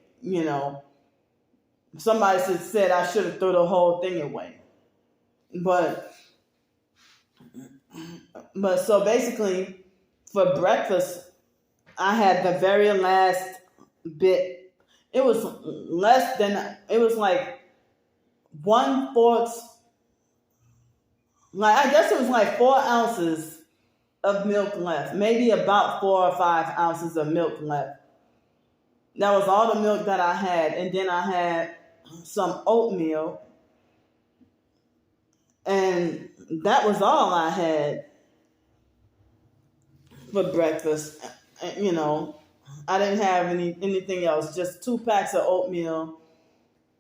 Somebody said I should have threw the whole thing away. But so basically, for breakfast, I had the very last bit. It was like 1/4. I guess it was 4 ounces of milk left. Maybe about 4 or 5 ounces of milk left. That was all the milk that I had. And then I had some oatmeal. And that was all I had for breakfast. I didn't have anything else. Just 2 packs of oatmeal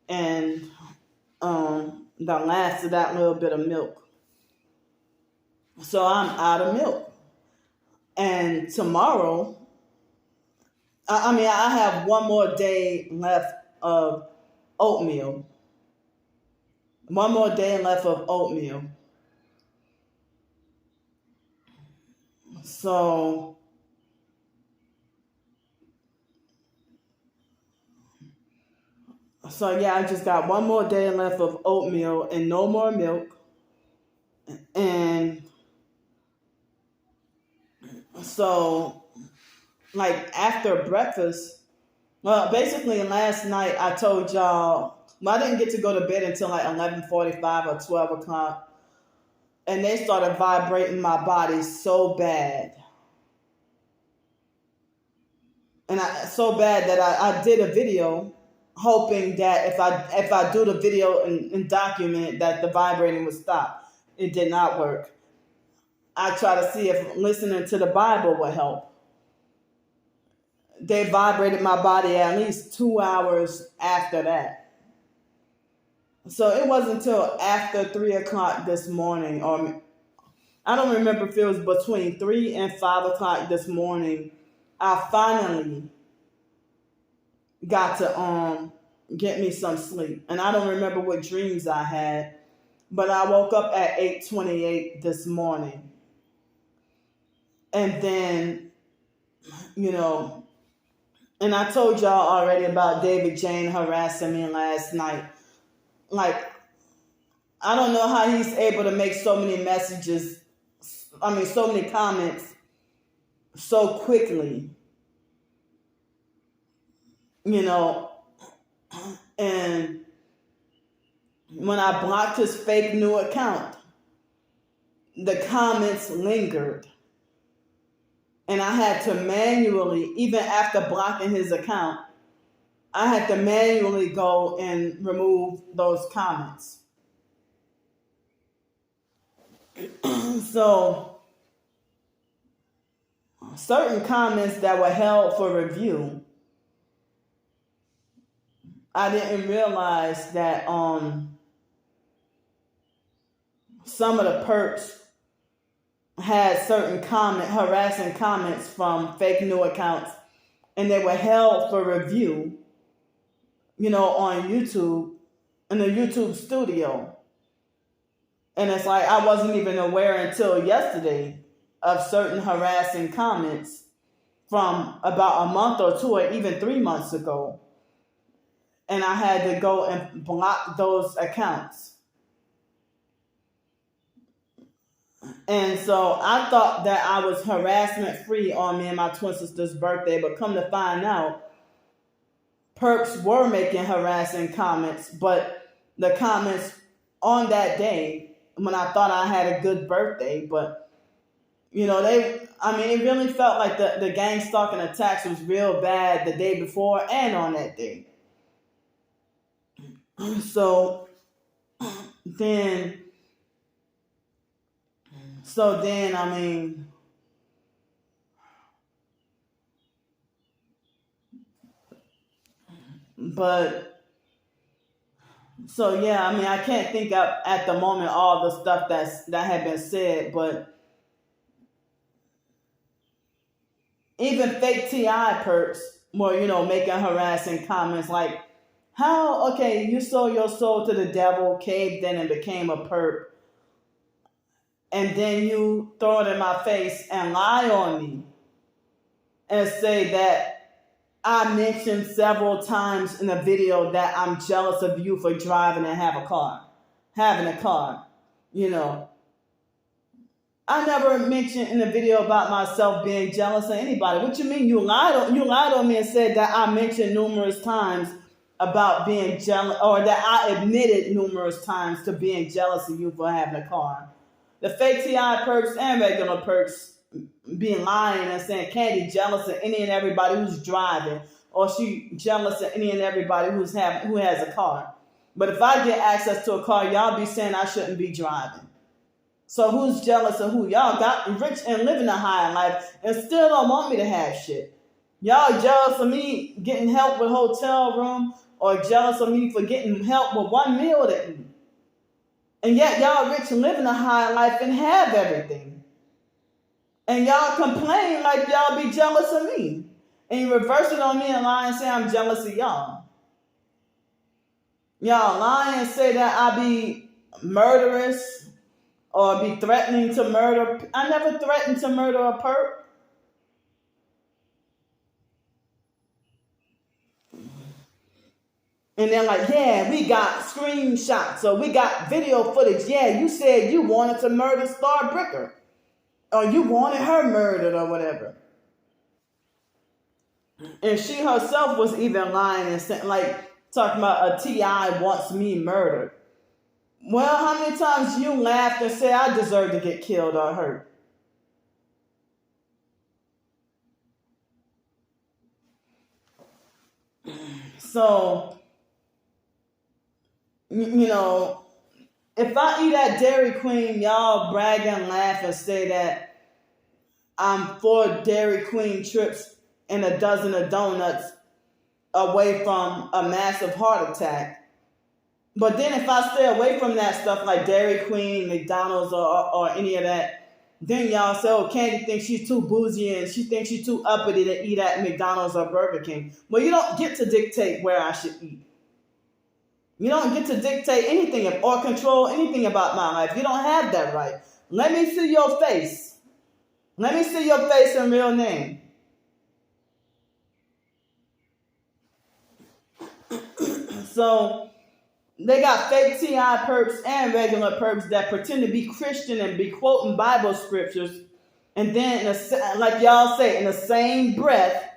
and the last of that little bit of milk. So I'm out of milk. And tomorrow, I have one more day left of oatmeal. One more day left of oatmeal. So, yeah, I just got one more day left of oatmeal and no more milk. And so, like after breakfast, well, basically last night I told y'all, I didn't get to go to bed until like 11:45 or 12 o'clock. And they started vibrating my body so bad. And so bad that I did a video hoping that if I do the video and document that the vibrating would stop. It did not work. I try to see if listening to the Bible would help. They vibrated my body at least 2 hours after that. So it wasn't until after 3 o'clock this morning, or I don't remember if it was between 3 and 5 o'clock this morning, I finally got to get me some sleep. And I don't remember what dreams I had, but I woke up at 8:28 this morning. And then, and I told y'all already about David Jane harassing me last night. Like, I don't know how he's able to make so many so many comments so quickly. And when I blocked his fake new account, the comments lingered. And I had to manually, even after blocking his account, I had to manually go and remove those comments. So, certain comments that were held for review, I didn't realize that some of the perps had certain harassing comments from fake new accounts, and they were held for review, on YouTube, in the YouTube studio. And it's like I wasn't even aware until yesterday of certain harassing comments from about a month or two or even 3 months ago. And I had to go and block those accounts. And so I thought that I was harassment free on me and my twin sister's birthday, but come to find out, perps were making harassing comments, but the comments on that day, when I thought I had a good birthday, but it really felt like the gang stalking attacks was real bad the day before and on that day. So then, I can't think of at the moment all the stuff that had been said, but even fake TI perps were, making harassing comments like, how, okay, you sold your soul to the devil, caved in and became a perp, and then you throw it in my face and lie on me and say that I mentioned several times in the video that I'm jealous of you for driving and having a car. I never mentioned in the video about myself being jealous of anybody. What you mean? You lied on me and said that I mentioned numerous times about being jealous, or that I admitted numerous times to being jealous of you for having a car. The fake TI perks and regular perks being lying and saying Candy jealous of any and everybody who's driving, or she jealous of any and everybody who has a car. But if I get access to a car, y'all be saying I shouldn't be driving. So who's jealous of who? Y'all got rich and living a high life and still don't want me to have shit. Y'all jealous of me getting help with hotel room, or jealous of me for getting help with one meal to eat. And yet y'all rich and living a high life and have everything. And y'all complain like y'all be jealous of me. And you reverse it on me and lie and say I'm jealous of y'all. Y'all lie and say that I be murderous or be threatening to murder. I never threatened to murder a perp. And they're like, yeah, we got screenshots or we got video footage. Yeah, you said you wanted to murder Star Bricker or you wanted her murdered or whatever. And she herself was even lying and saying, like, talking about a T.I. wants me murdered. Well, how many times you laughed and said I deserve to get killed or hurt? So, you know, if I eat at Dairy Queen, y'all brag and laugh and say that I'm 4 Dairy Queen trips and a dozen of donuts away from a massive heart attack. But then if I stay away from that stuff like Dairy Queen, McDonald's, or any of that, then y'all say, oh, Candy thinks she's too bougie and she thinks she's too uppity to eat at McDonald's or Burger King. Well, you don't get to dictate where I should eat. You don't get to dictate anything or control anything about my life. You don't have that right. Let me see your face. Let me see your face and real name. So they got fake T.I. perps and regular perps that pretend to be Christian and be quoting Bible scriptures. And then, like y'all say, in the same breath,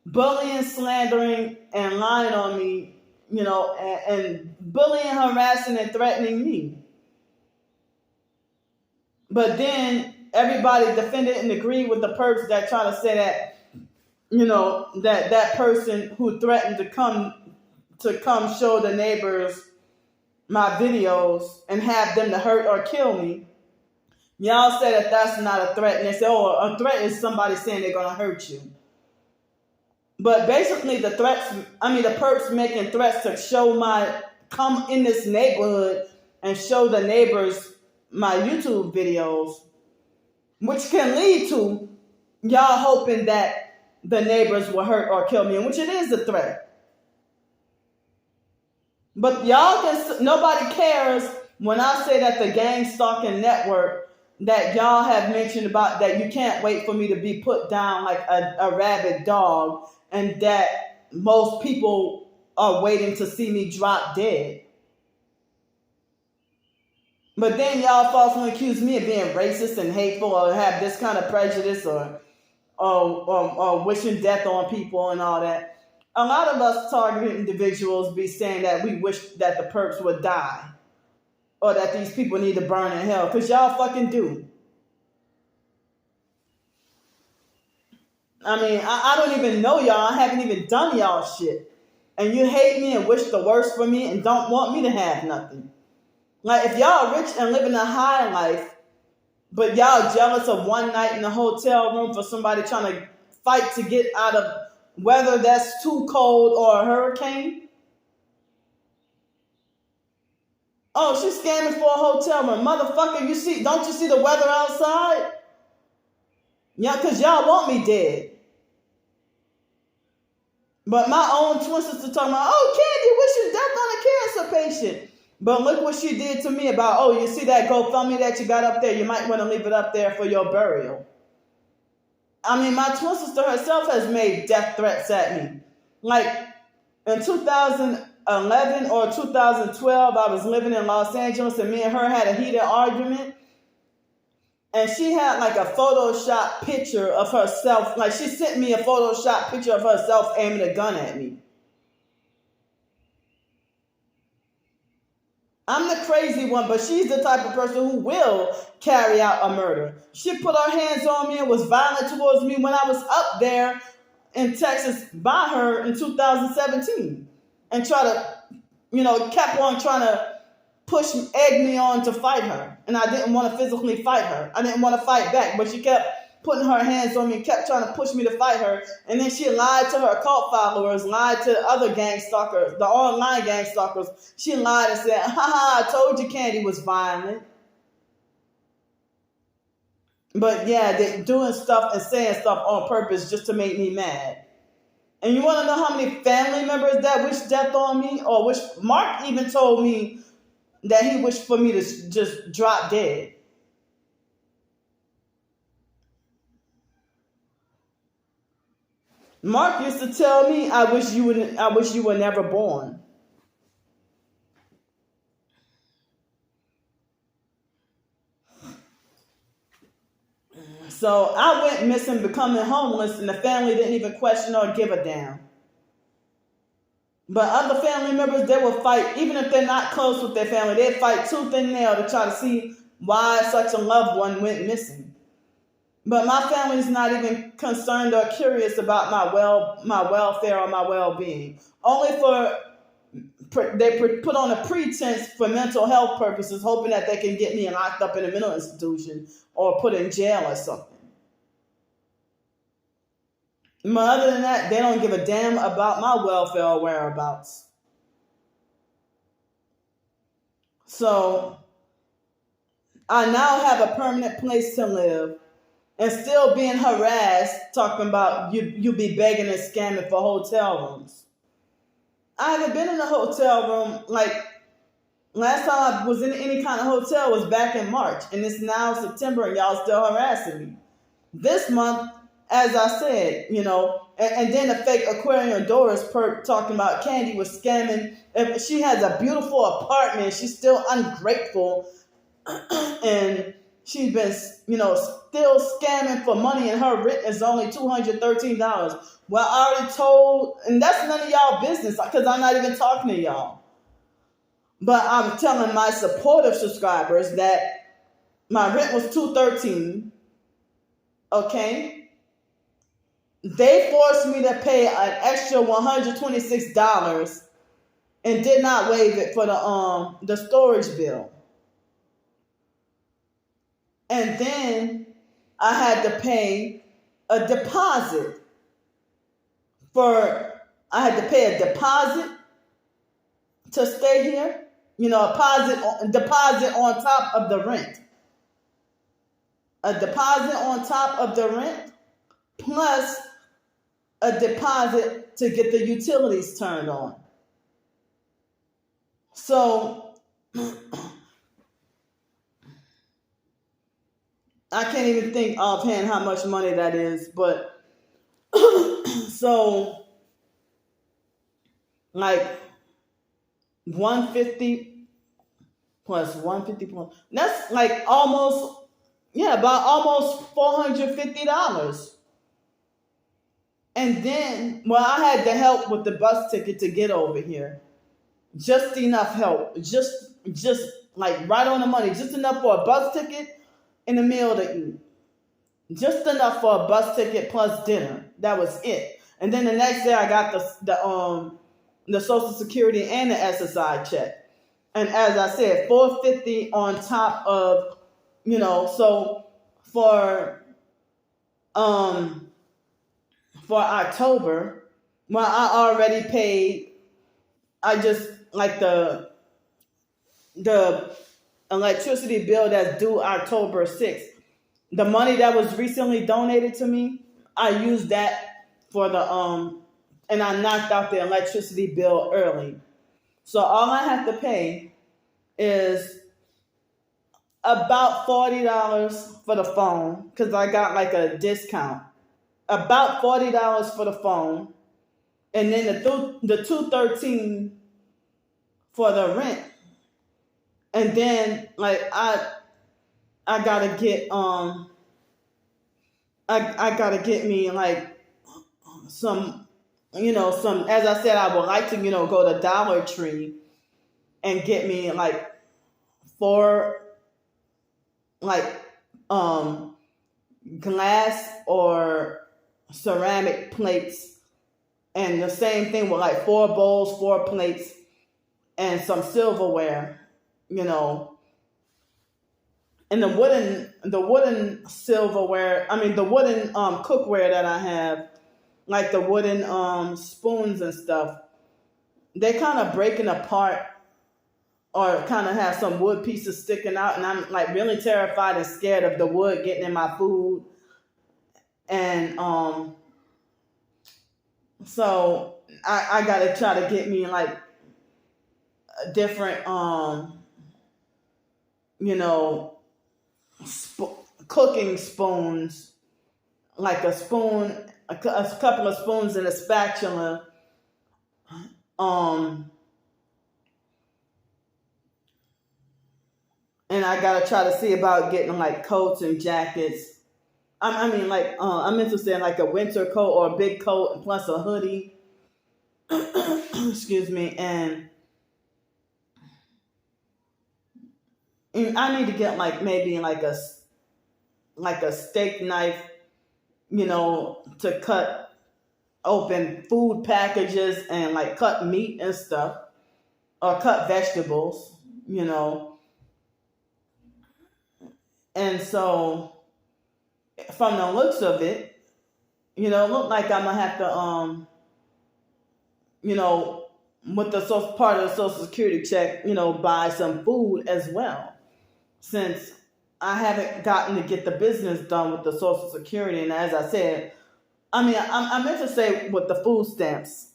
bullying, slandering, and lying on me, you know, and bullying, harassing, and threatening me. But then everybody defended and agreed with the perps that try to say that, you know, that person who threatened to come show the neighbors my videos and have them to hurt or kill me. Y'all say that that's not a threat. And they say, oh, a threat is somebody saying they're going to hurt you. But basically the perps making threats to come in this neighborhood and show the neighbors my YouTube videos, which can lead to y'all hoping that the neighbors will hurt or kill me, and which it is a threat. But nobody cares when I say that the gang stalking network that y'all have mentioned about, that you can't wait for me to be put down like a rabid dog, and that most people are waiting to see me drop dead. But then y'all falsely accuse me of being racist and hateful or have this kind of prejudice or wishing death on people and all that. A lot of us targeted individuals be saying that we wish that the perps would die or that these people need to burn in hell, because y'all fucking do. I mean, I don't even know y'all. I haven't even done y'all shit. And you hate me and wish the worst for me and don't want me to have nothing. Like, if y'all rich and living a high life, but y'all jealous of one night in a hotel room for somebody trying to fight to get out of whether that's too cold or a hurricane. Oh, she's scamming for a hotel room. Motherfucker, don't you see the weather outside? Yeah, because y'all want me dead. But my own twin sister talking about, oh, Candy, wishing death on a cancer patient. But look what she did to me about, oh, you see that GoFundMe that you got up there? You might want to leave it up there for your burial. I mean, my twin sister herself has made death threats at me. Like, in 2011 or 2012, I was living in Los Angeles and me and her had a heated argument. And she had like a Photoshop picture of herself. Like, she sent me a Photoshop picture of herself aiming a gun at me. I'm the crazy one, but she's the type of person who will carry out a murder. She put her hands on me and was violent towards me when I was up there in Texas by her in 2017. And kept on trying to egg me on to fight her. And I didn't want to physically fight her. I didn't want to fight back, but she kept putting her hands on me and kept trying to push me to fight her. And then she lied to her cult followers, lied to other gang stalkers, the online gang stalkers. She lied and said, I told you Candy was violent. But yeah, they're doing stuff and saying stuff on purpose just to make me mad. And you want to know how many family members that wish death on me? Or wish, Mark even told me that he wished for me to just drop dead. Mark used to tell me, I wish you were never born. So I went missing, becoming homeless, and the family didn't even question or give a damn. But other family members, they will fight, even if they're not close with their family, they'd fight tooth and nail to try to see why such a loved one went missing. But my family's not even concerned or curious about my welfare or my well-being. Only they put on a pretense for mental health purposes, hoping that they can get me locked up in a mental institution or put in jail or something. But other than that, they don't give a damn about my welfare or whereabouts. So I now have a permanent place to live and still being harassed, talking about you be begging and scamming for hotel rooms. I haven't been in a hotel room, like, last time I was in any kind of hotel was back in March, and it's now September and y'all still harassing me. This month, as I said, and then the fake Aquarian Doris perp talking about Candy was scamming. If she has a beautiful apartment, she's still ungrateful, and she's been, still scamming for money, and her rent is only $213. Well, I already told, and that's none of y'all business because I'm not even talking to y'all. But I'm telling my supportive subscribers that my rent was $213. Okay? They forced me to pay an extra $126 and did not waive it for the storage bill. And then I had to pay a deposit to stay here. A deposit on top of the rent. A deposit on top of the rent plus a deposit to get the utilities turned on. So I can't even think offhand how much money that is, but so like 150 plus 150 plus, that's like about almost $450. And then, I had to help with the bus ticket to get over here. Just enough help. Just like right on the money. Just enough for a bus ticket and a meal to eat. Just enough for a bus ticket plus dinner. That was it. And then the next day I got the Social Security and the SSI check. And as I said, $450 on top of, so for October, I already paid, I just like the electricity bill that's due October 6th. The money that was recently donated to me, I used that for and I knocked out the electricity bill early. So all I have to pay is about $40 for the phone, because I got like a discount. About $40 for the phone, and then the $213 for the rent. And then like I gotta get I gotta get me like some, as I said, I would like to, go to Dollar Tree and get me like 4 like glass or ceramic plates, and the same thing with like 4 bowls, 4 plates, and some silverware, and the wooden silverware, the wooden cookware that I have, like the wooden spoons and stuff, they're kind of breaking apart or kind of have some wood pieces sticking out, and I'm like really terrified and scared of the wood getting in my food. And so I gotta try to get me like a different you know cooking spoons, like a spoon, a couple of spoons and a spatula. Um, and I gotta try to see about getting like coats and jackets. I mean, like I'm interested in like a winter coat or a big coat plus a hoodie. Excuse me, and I need to get like maybe like a steak knife, to cut open food packages and like cut meat and stuff, or cut vegetables, you know. And so from the looks of it, it looked like I'm gonna have to you know, with the social part of the Social Security check, buy some food as well, since I haven't gotten to get the business done with the Social Security. And as I said, I mean, I meant to say with the food stamps,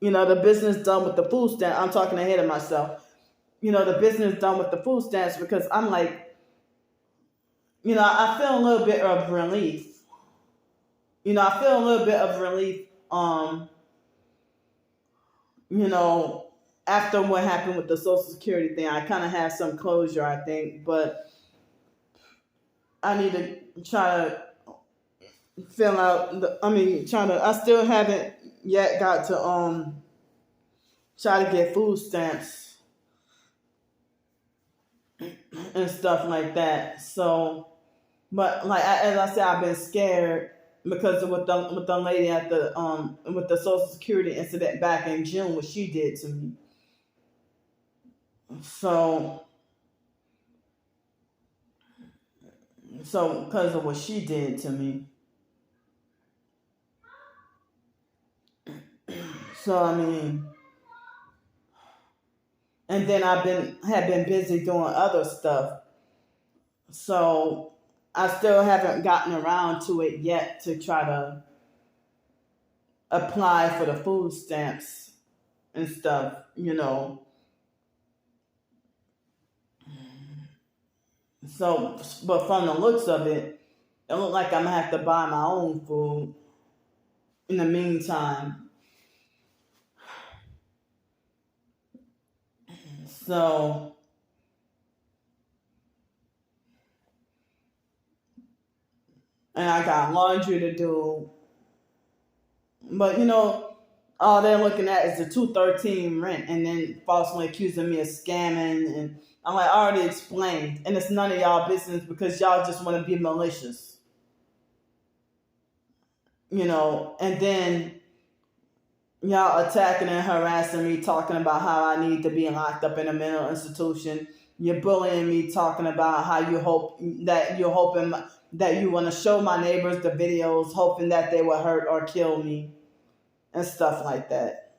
the business done with the food stamp. I'm talking ahead of myself. The business done with the food stamps, because I'm like, I feel a little bit of relief. I feel a little bit of relief, after what happened with the Social Security thing. I kind of have some closure, I think, but I need to try to fill out I still haven't yet got to try to get food stamps and stuff like that. So, but like as I said, I've been scared because of what the lady at the with the Social Security incident back in June, what she did to me. So because of what she did to me. So I mean, and then have been busy doing other stuff. So I still haven't gotten around to it yet to try to apply for the food stamps and stuff. So, but from the looks of it, it looks like I'm gonna have to buy my own food in the meantime. So, and I got laundry to do, but all they're looking at is the 213 rent, and then falsely accusing me of scamming. And I'm like, I already explained, and it's none of y'all business because y'all just want to be malicious, and then y'all attacking and harassing me, talking about how I need to be locked up in a mental institution. You're bullying me, talking about how you're hoping that you want to show my neighbors the videos, hoping that they will hurt or kill me and stuff like that.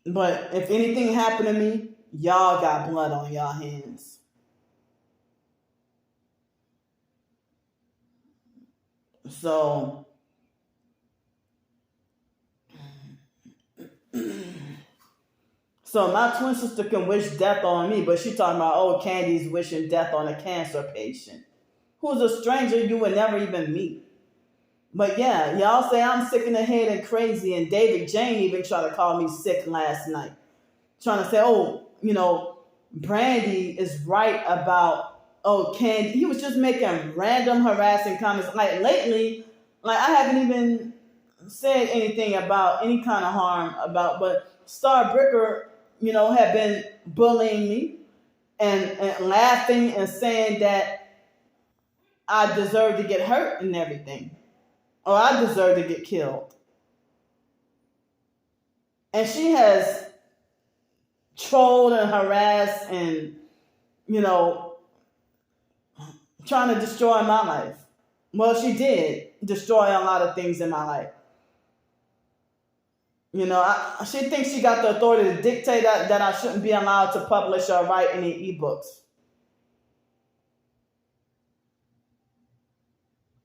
But if anything happened to me, y'all got blood on y'all hands. So my twin sister can wish death on me, but she talking about, oh, Candy's wishing death on a cancer patient who's a stranger you would never even meet. But yeah, y'all say I'm sick in the head and crazy, and David Jane even tried to call me sick last night, trying to say, oh, Brandy is right about, oh, Candy. He was just making random harassing comments. Like lately, like I haven't even said anything about any kind of harm about, but Star Bricker, had been bullying me and laughing and saying that I deserve to get hurt and everything, or I deserve to get killed. And she has trolled and harassed and, trying to destroy my life. Well, she did destroy a lot of things in my life. She thinks she got the authority to dictate that I shouldn't be allowed to publish or write any ebooks.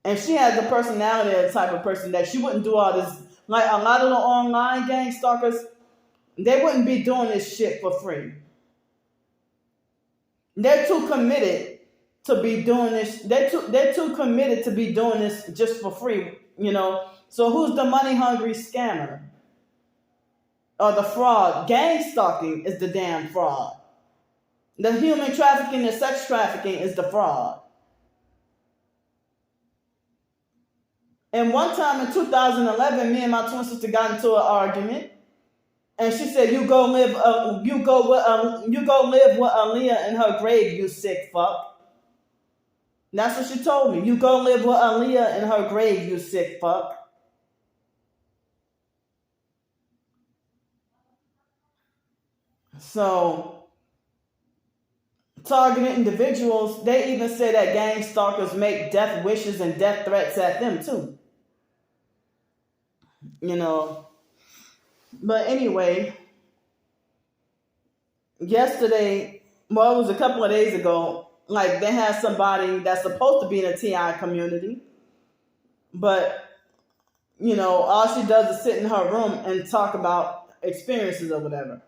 And she has the personality of the type of person that she wouldn't do all this. Like a lot of the online gang stalkers, they wouldn't be doing this shit for free. They're too committed to be doing this. They're too committed to be doing this just for free, So who's the money hungry scammer? Or the fraud? Gang stalking is the damn fraud. The human trafficking and sex trafficking is the fraud. And one time in 2011, me and my twin sister got into an argument, and she said, "You go live with Aaliyah in her grave, you sick fuck." That's what she told me. "You go live with Aaliyah in her grave, you sick fuck." So, targeted individuals, they even say that gang stalkers make death wishes and death threats at them too. But anyway, yesterday, it was a couple of days ago, like they had somebody that's supposed to be in a TI community, but, all she does is sit in her room and talk about experiences or whatever.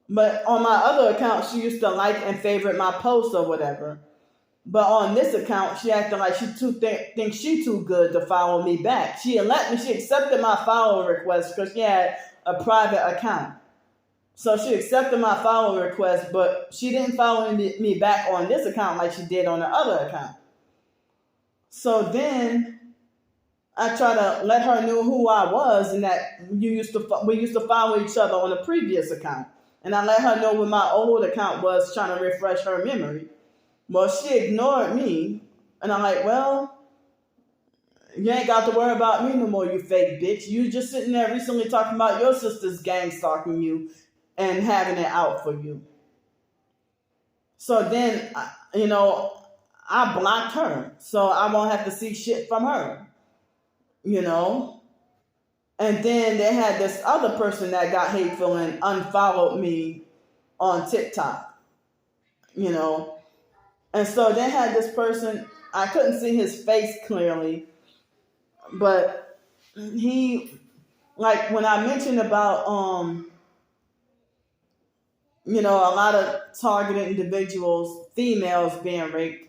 But on my other account, she used to like and favorite my posts or whatever. But on this account, she acted like she thinks she too good to follow me back. She accepted my follow request because she had a private account. So she accepted my follow request, but she didn't follow me back on this account like she did on the other account. So then I try to let her know who I was and that we used to follow each other on a previous account. And I let her know what my old account was, trying to refresh her memory. Well, she ignored me, and I'm like, well, you ain't got to worry about me no more, you fake bitch. You just sitting there recently talking about your sister's gang stalking you and having it out for you. So then, I blocked her, so I won't have to see shit from her, And then they had this other person that got hateful and unfollowed me on TikTok, And so they had this person, I couldn't see his face clearly, but he, like when I mentioned about, a lot of targeted individuals, females being raped,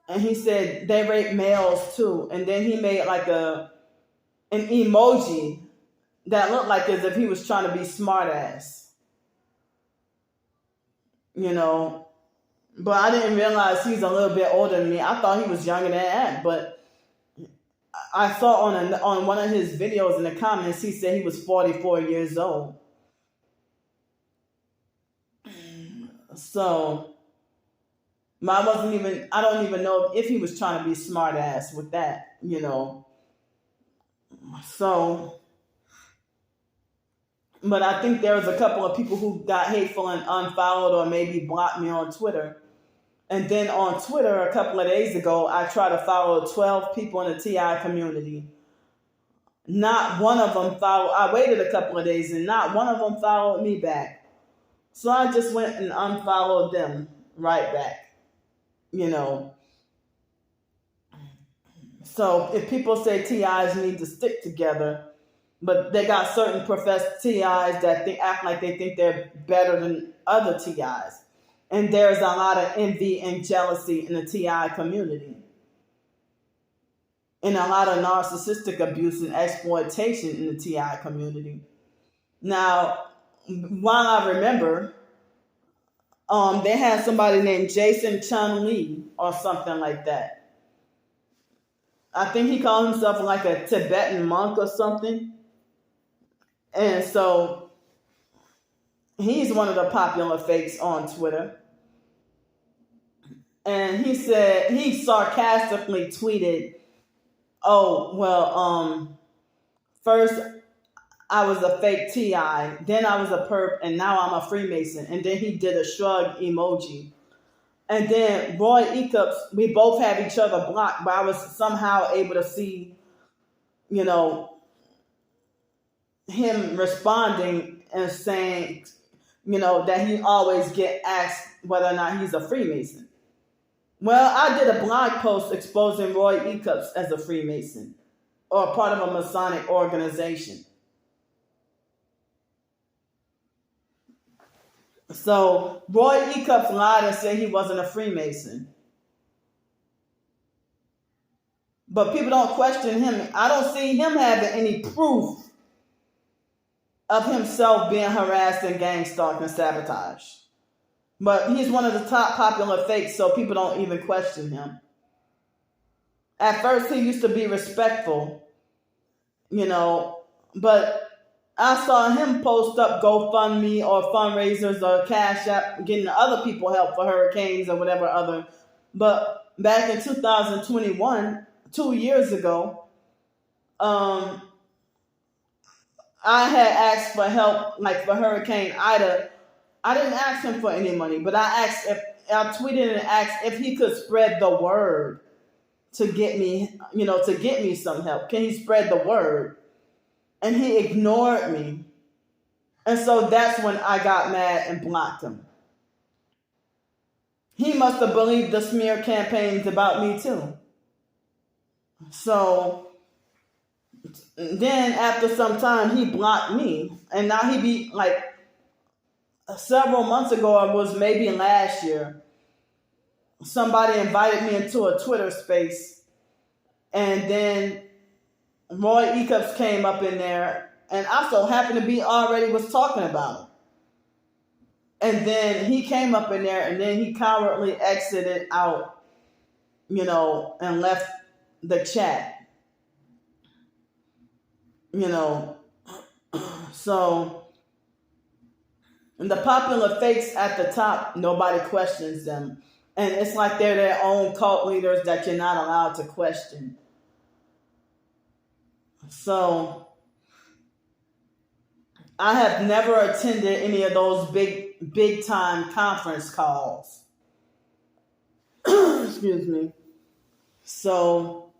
and he said they rape males too. And then he made like an emoji that looked like as if he was trying to be smart ass, But I didn't realize he's a little bit older than me. I thought he was younger than that. But I saw on one of his videos in the comments, he said he was 44 years old. So, I don't even know if he was trying to be smart ass with that, So, but I think there was a couple of people who got hateful and unfollowed or maybe blocked me on Twitter. And then on Twitter a couple of days ago, I tried to follow 12 people in the TI community. Not one of them followed. I waited a couple of days and not one of them followed me back. So I just went and unfollowed them right back, So if people say TIs need to stick together, but they got certain professed TIs that act like they think they're better than other TIs. And there's a lot of envy and jealousy in the TI community. And a lot of narcissistic abuse and exploitation in the TI community. Now, while I remember, they had somebody named Jason Chun Lee or something like that. I think he called himself like a Tibetan monk or something. And so he's one of the popular fakes on Twitter. And he said, he sarcastically tweeted, "Oh, well, first I was a fake TI, then I was a perp, and now I'm a Freemason." And then he did a shrug emoji. And then Roy Ecups, we both have each other blocked, but I was somehow able to see, him responding and saying, that he always get asked whether or not he's a Freemason. Well, I did a blog post exposing Roy E. Cups as a Freemason or part of a Masonic organization. So Roy E. Cups lied and said he wasn't a Freemason. But people don't question him. I don't see him having any proof of himself being harassed and gang stalked and sabotaged. But he's one of the top popular fakes, so people don't even question him. At first, he used to be respectful, but I saw him post up GoFundMe or fundraisers or CashApp, getting other people help for hurricanes or whatever other. But back in 2021, 2 years ago, I had asked for help, like for Hurricane Ida. I didn't ask him for any money, but I tweeted and asked if he could spread the word to get me, some help. Can he spread the word? And he ignored me. And so that's when I got mad and blocked him. He must have believed the smear campaigns about me too. So then after some time, he blocked me. And now he be like, several months ago, it was maybe last year, somebody invited me into a Twitter space. And then Roy E. Cups came up in there. And I so happened to be already was talking about him. And then he came up in there and then he cowardly exited out, and left the chat. So the popular fakes at the top, nobody questions them. And it's like they're their own cult leaders that you're not allowed to question. So I have never attended any of those big time conference calls. Excuse me. So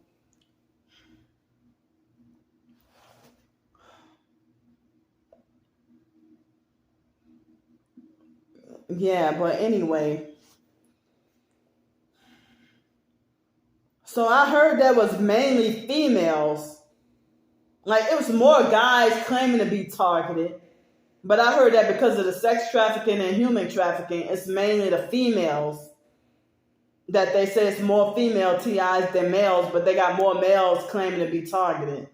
yeah, but anyway. So I heard that was mainly females. Like, it was more guys claiming to be targeted. But I heard that because of the sex trafficking and human trafficking, it's mainly the females. That they say it's more female TIs than males, but they got more males claiming to be targeted.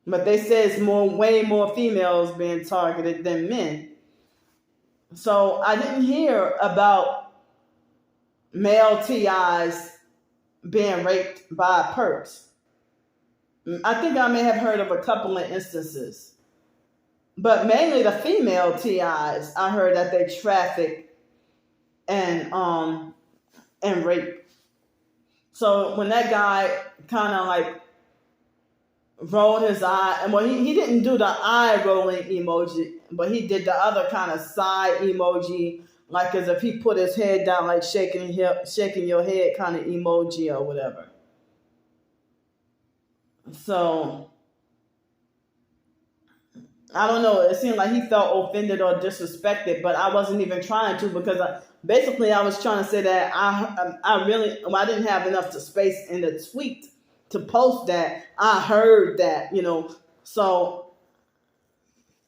But they say it's way more females being targeted than men. So I didn't hear about male TIs being raped by perps. I think I may have heard of a couple of instances. But mainly the female TIs, I heard that they traffic and rape. So when that guy kind of like rolled his eye, and well, he didn't do the eye rolling emoji, but he did the other kind of side emoji, like as if he put his head down, like shaking your head kind of emoji or whatever. So I don't know. It seemed like he felt offended or disrespected, but I wasn't even trying to, because I was trying to say that I didn't have enough space in the tweet to post that. I heard that, So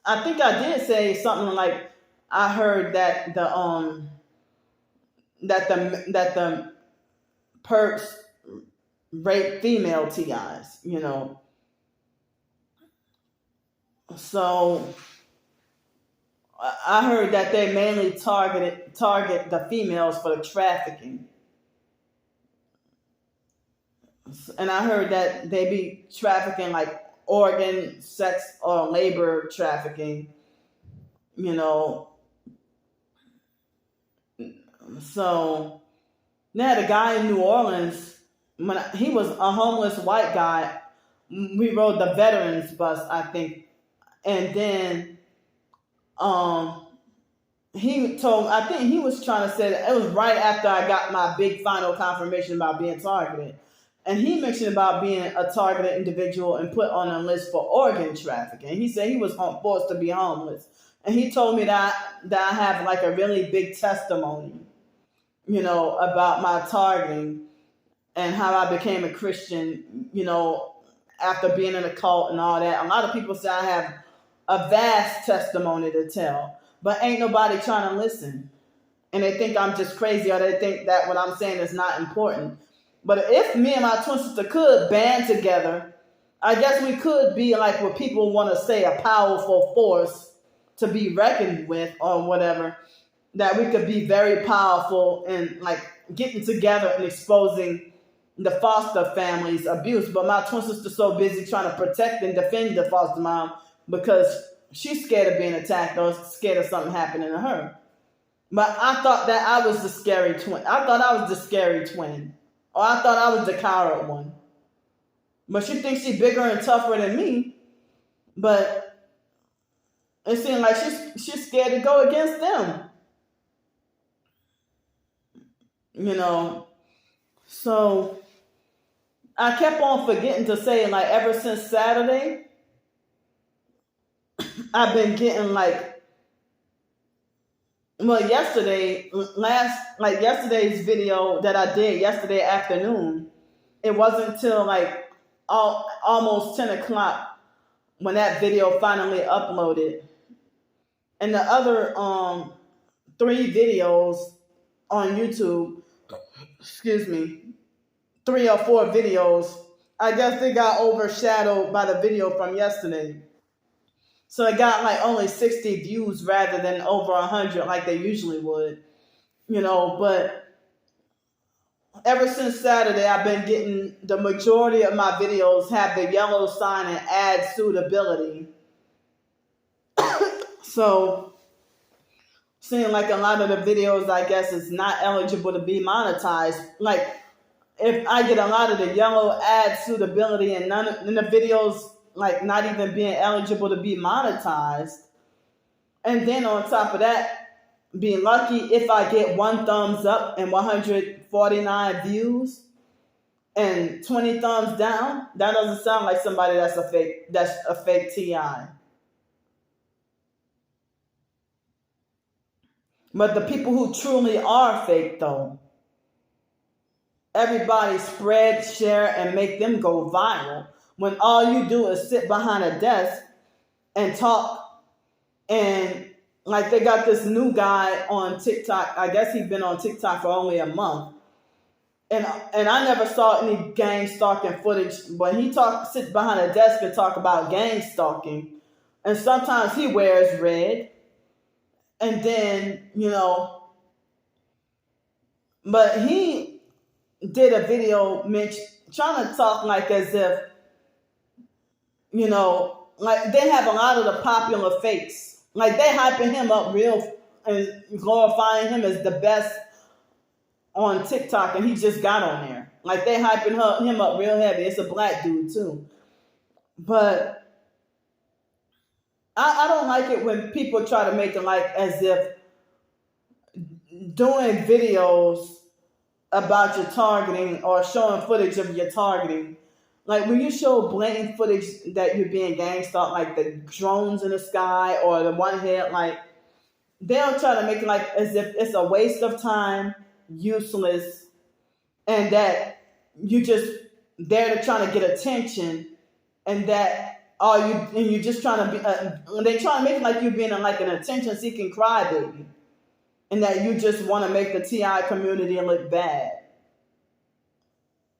I think I did say something like, I heard that the perps rape female TIs, So I heard that they mainly target the females for the trafficking. And I heard that they be trafficking like organ, sex, or labor trafficking, So they had a guy in New Orleans, when he was a homeless white guy. We rode the veterans bus, I think. And then I think he was trying to say that it was right after I got my big final confirmation about being targeted. And he mentioned about being a targeted individual and put on a list for organ trafficking. He said he was forced to be homeless. And he told me that I have like a really big testimony, about my targeting and how I became a Christian, after being in a cult and all that. A lot of people say I have a vast testimony to tell, but ain't nobody trying to listen. And they think I'm just crazy, or they think that what I'm saying is not important. But if me and my twin sister could band together, I guess we could be like what people want to say, a powerful force to be reckoned with or whatever, that we could be very powerful and like getting together and exposing the foster family's abuse. But my twin sister's so busy trying to protect and defend the foster mom because she's scared of being attacked or scared of something happening to her. But I thought that I was the scary twin. I thought I was the scary twin. Or I thought I was the coward one. But she thinks she's bigger and tougher than me. But it seemed like she's scared to go against them. So I kept on forgetting to say, like, ever since Saturday, I've been getting yesterday's video that I did yesterday afternoon, it wasn't till almost 10 o'clock when that video finally uploaded. And the other 3 videos on YouTube, 3 or 4 videos, I guess they got overshadowed by the video from yesterday. So it got only 60 views rather than over 100 like they usually would, but ever since Saturday, I've been getting the majority of my videos have the yellow sign and ad suitability. So seeing like a lot of the videos, I guess, is not eligible to be monetized. Like if I get a lot of the yellow ad suitability and none of the videos not even being eligible to be monetized. And then on top of that, being lucky if I get 1 thumbs up and 149 views and 20 thumbs down, that doesn't sound like somebody that's a fake TI. But the people who truly are fake though, everybody spread, share, and make them go viral. When all you do is sit behind a desk and talk, and they got this new guy on TikTok. I guess he's been on TikTok for only a month, and I never saw any gang stalking footage. But he sits behind a desk and talk about gang stalking, and sometimes he wears red, and then but he did a video trying to talk as if. They have a lot of the popular fakes. They hyping him up real and glorifying him as the best on TikTok, and he just got on there. They hyping him up real heavy. It's a black dude too. But I don't like it when people try to make it as if doing videos about your targeting or showing footage of your targeting. When you show blatant footage that you're being gang stalked, like the drones in the sky or the one head, they'll try to make it as if it's a waste of time, useless, and that you just there to trying to get attention, and that you're just trying to be. They try to make it like you're being an attention-seeking crybaby, and that you just want to make the TI community look bad.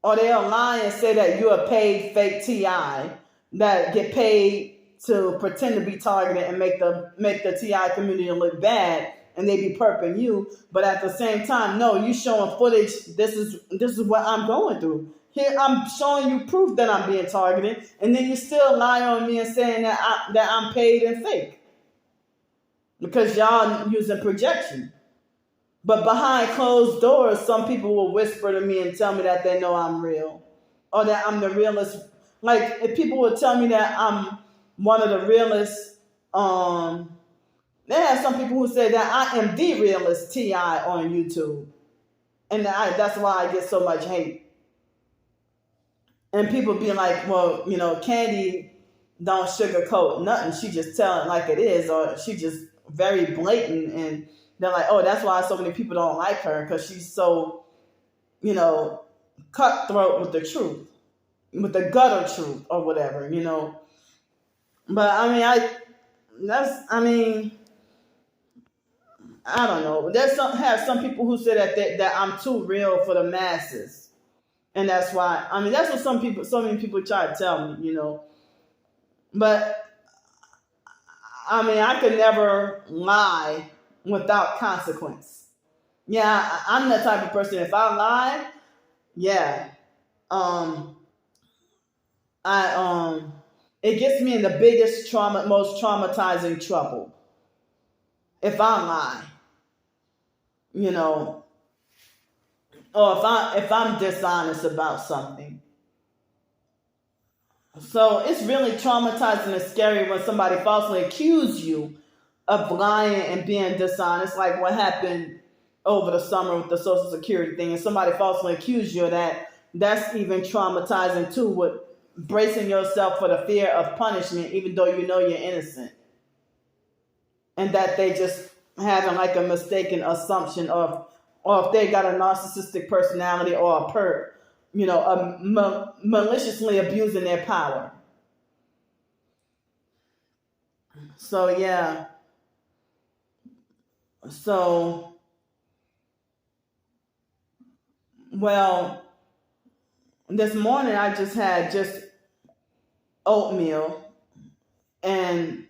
Or they'll lie and say that you're a paid fake TI that get paid to pretend to be targeted and make the TI community look bad, and they be perping you. But at the same time, no, you showing footage. This is what I'm going through. Here I'm showing you proof that I'm being targeted, and then you still lie on me and saying that I'm paid and fake because y'all using projection. But behind closed doors, some people will whisper to me and tell me that they know I'm real, or that I'm the realest. If people would tell me that I'm one of the realest, they have some people who say that I am the realest TI on YouTube, and that's why I get so much hate. And people be like, well, Candy don't sugarcoat nothing. She just tell it like it is, or she just very blatant. And they're like, oh, that's why so many people don't like her, because she's so, cutthroat with the truth, with the gutter truth or whatever, But I don't know. Have some people who say that I'm too real for the masses, and that's why. That's what so many people try to tell me, But I could never lie without consequence. Yeah, I'm the type of person. If I lie, yeah, I it gets me in the biggest most traumatizing trouble. If I lie, or if I'm dishonest about something. So it's really traumatizing and scary when somebody falsely accuses you of lying and being dishonest, like what happened over the summer with the Social Security thing, and somebody falsely accused you of that. That's even traumatizing too, with bracing yourself for the fear of punishment, even though you know you're innocent. And that they just having like a mistaken assumption of, or if they got a narcissistic personality or a perp, maliciously abusing their power. So, yeah. So, well, this morning I just had oatmeal, and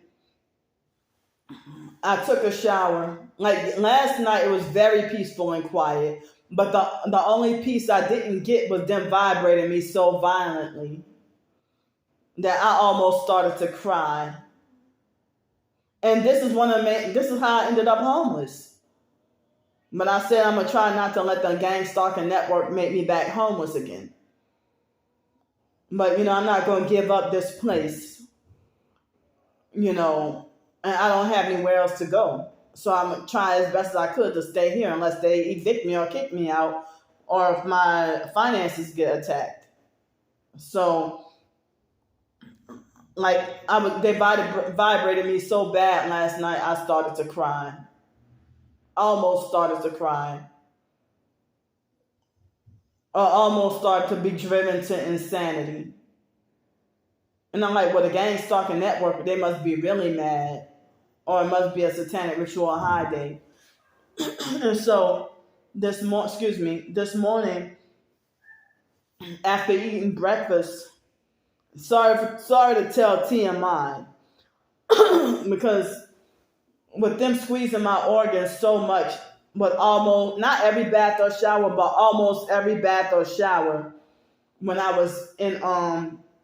I took a shower. Like last night, it was very peaceful and quiet. But the only peace I didn't get was them vibrating me so violently that I almost started to cry. And this is how I ended up homeless. But I said I'm gonna try not to let the gang stalking network make me back homeless again. But I'm not gonna give up this place. And I don't have anywhere else to go. So I'm gonna try as best as I could to stay here unless they evict me or kick me out, or if my finances get attacked. So, like, they vibrated me so bad last night, I started to cry. Almost started to cry. Or almost started to be driven to insanity. And I'm like, well, the gang stalking network, they must be really mad. Or it must be a satanic ritual high day. And so, this morning, after eating breakfast, sorry to tell TMI, because with them squeezing my organs so much, but almost, not every bath or shower, but almost every bath or shower, when I was in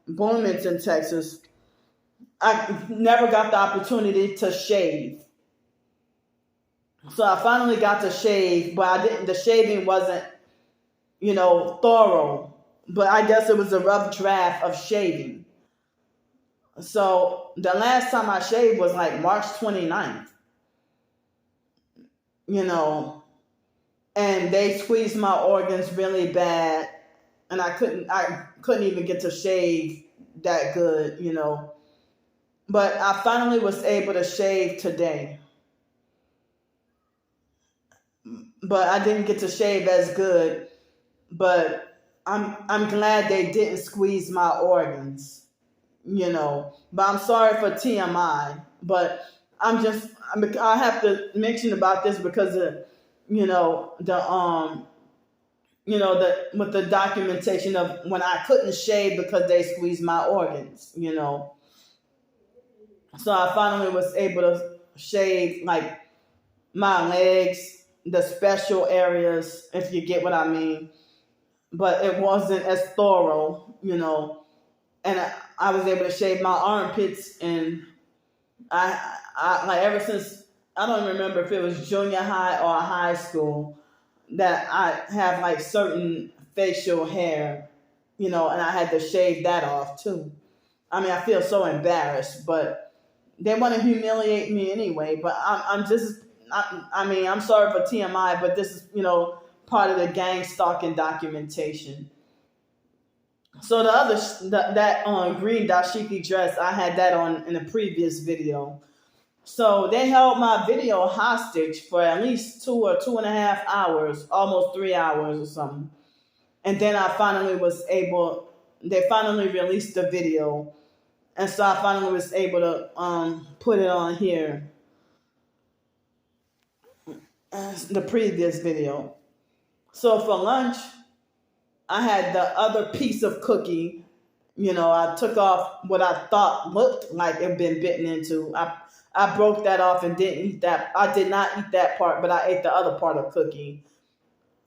Bloomington, Texas, I never got the opportunity to shave. So I finally got to shave, but the shaving wasn't, thorough. But I guess it was a rough draft of shaving. So the last time I shaved was like March 29th. And they squeezed my organs really bad, and I couldn't even get to shave that good, But I finally was able to shave today. But I didn't get to shave as good. But I'm glad they didn't squeeze my organs, But I'm sorry for TMI. But I have to mention about this because of, with the documentation of when I couldn't shave because they squeezed my organs, So I finally was able to shave like my legs, the special areas, if you get what I mean. But it wasn't as thorough, And I was able to shave my armpits, and I like ever since, I don't remember if it was junior high or high school, that I have like certain facial hair, and I had to shave that off too. I feel so embarrassed, but they want to humiliate me anyway. But I'm sorry for TMI, but this is, part of the gang stalking documentation. So the other that green dashiki dress, I had that on in a previous video. So they held my video hostage for at least 2 or 2.5 hours, almost 3 hours or something. And then I finally was able. They finally released the video, and so I finally was able to put it on here, the previous video. So for lunch, I had the other piece of cookie. I took off what I thought looked like it had been bitten into. I broke that off and didn't eat that. I did not eat that part, but I ate the other part of cookie.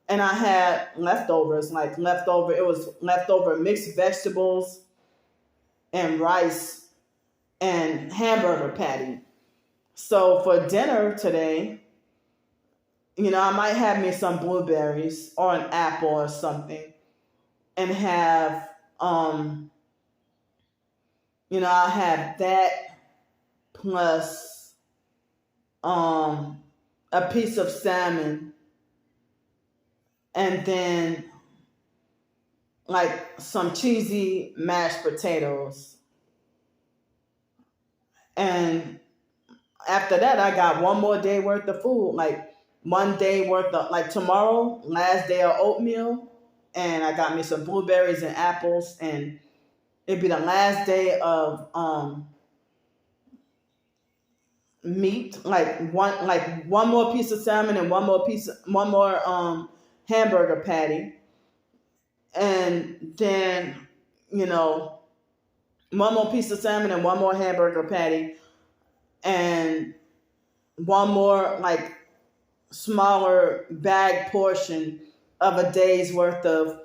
And I had leftovers, it was leftover mixed vegetables and rice and hamburger patty. So for dinner today, I might have me some blueberries or an apple or something, and have, I'll have that plus a piece of salmon, and then like some cheesy mashed potatoes. And after that, I got one more day worth of food, like one day worth of, like tomorrow, last day of oatmeal, and I got me some blueberries and apples, and it'd be the last day of meat, like one more piece of salmon and one more hamburger patty, and then one more piece of salmon and one more hamburger patty, and one more like smaller bag portion of a day's worth of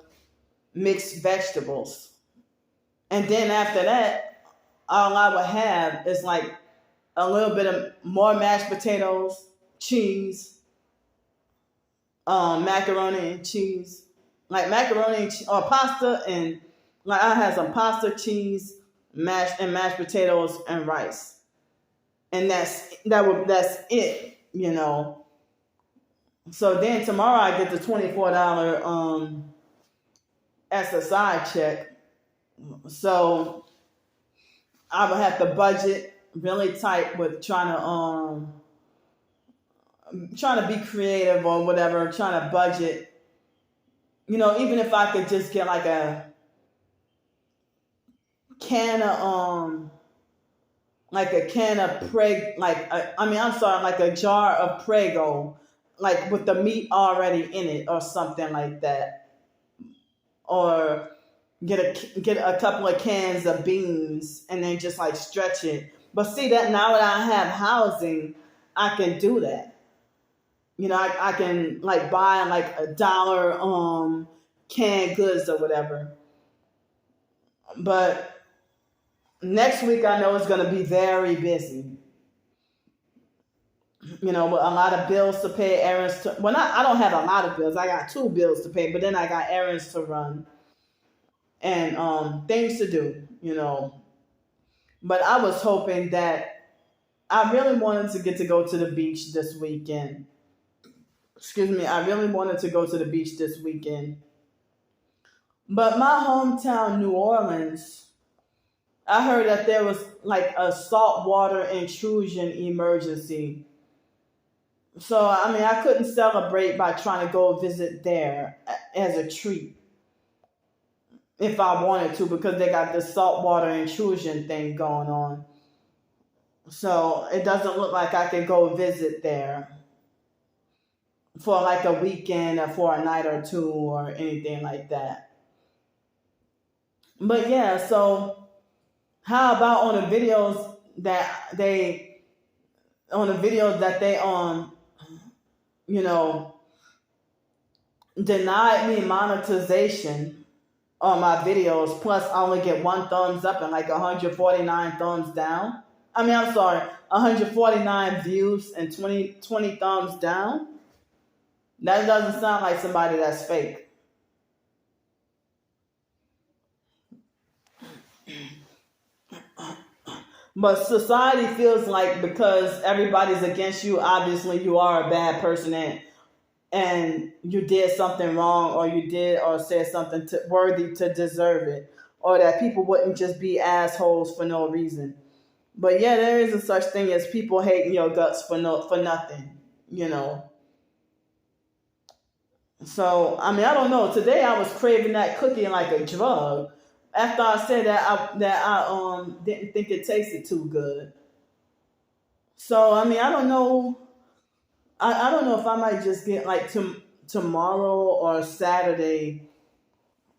mixed vegetables. And then after that, all I would have is like a little bit of more mashed potatoes, cheese, macaroni and cheese, like macaroni or pasta, and like I had some pasta, cheese, mashed potatoes and rice, and that's it. So then tomorrow I get the $24 SSI check. So I would have to budget really tight with trying to be creative or whatever, trying to budget. Even if I could just get like a can of like a jar of Prego, like with the meat already in it or something like that, or get a couple of cans of beans and then just like stretch it. But see that now that I have housing, I can do that. I can like buy like $1 canned goods or whatever. But next week I know it's going to be very busy. With a lot of bills to pay, errands to. Well, I don't have a lot of bills. I got 2 bills to pay, but then I got errands to run and things to do. But I was hoping that I really wanted to get to go to the beach this weekend. I really wanted to go to the beach this weekend. But my hometown, New Orleans, I heard that there was like a saltwater intrusion emergency. So, I couldn't celebrate by trying to go visit there as a treat if I wanted to, because they got this saltwater intrusion thing going on. So it doesn't look like I could go visit there for like a weekend or for a night or two or anything like that. But yeah, so how about on the videos that they denied me monetization on my videos, plus I only get 1 thumbs up and like 149 thumbs down. 149 views and 20 thumbs down. That doesn't sound like somebody that's fake. But society feels like because everybody's against you, obviously you are a bad person and you did something wrong, or you did or said something worthy to deserve it. or that people wouldn't just be assholes for no reason. But yeah, there is a such thing as people hating your guts for nothing, you know. So I mean, I don't know. Today I was craving that cookie like a drug. After I said that I didn't think it tasted too good. So I mean, I don't know. I don't know if I might just get like tomorrow or Saturday.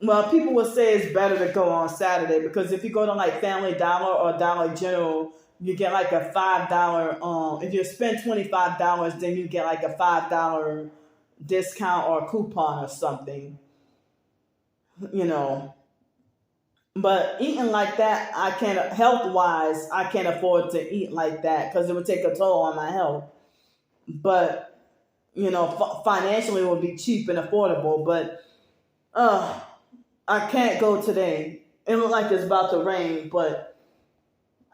Well, people would say it's better to go on Saturday because if you go to like Family Dollar or Dollar General, you get like a $5. If you spend $25, then you get like a $5 discount or coupon or something. You know, but eating like that, I can't, health wise, I can't afford to eat like that because it would take a toll on my health. But, you know, financially it would be cheap and affordable. But I can't go today. It looks like it's about to rain, but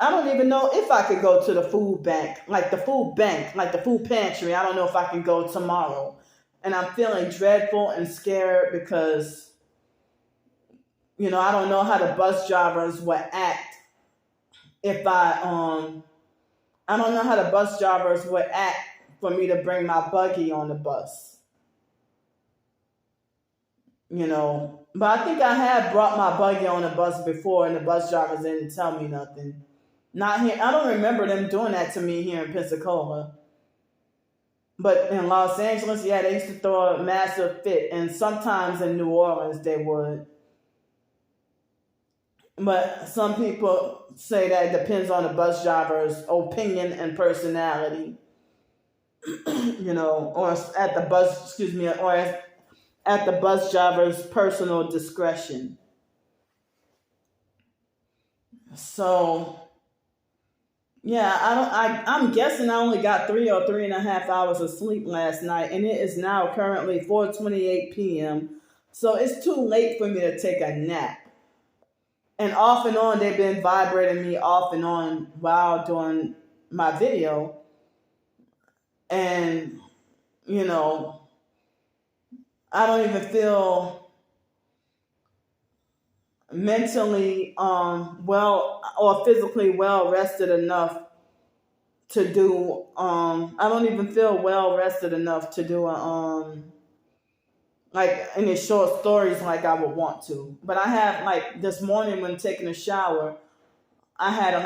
I don't even know if I could go to the food bank, like the food pantry. I don't know if I can go tomorrow. And I'm feeling dreadful and scared because, you know, I don't know how the bus drivers would act if I don't know how the bus drivers would act for me to bring my buggy on the bus. You know, but I think I have brought my buggy on the bus before and the bus drivers didn't tell me nothing. Not here. I don't remember them doing that to me here in Pensacola. But in Los Angeles, yeah, they used to throw a massive fit. And sometimes in New Orleans, they would. But some people say that it depends on the bus driver's opinion and personality. You know, or at the bus driver's personal discretion. So yeah, I'm guessing I only got 3 or 3.5 hours of sleep last night, and it is now currently 4:28 p.m. So it's too late for me to take a nap. And off and on, they've been vibrating me off and on while doing my video. And, you know, I don't even feel mentally well or physically well rested enough to do I don't even feel well rested enough to do like any short stories like I would want to. But I have, like, this morning when taking a shower, I had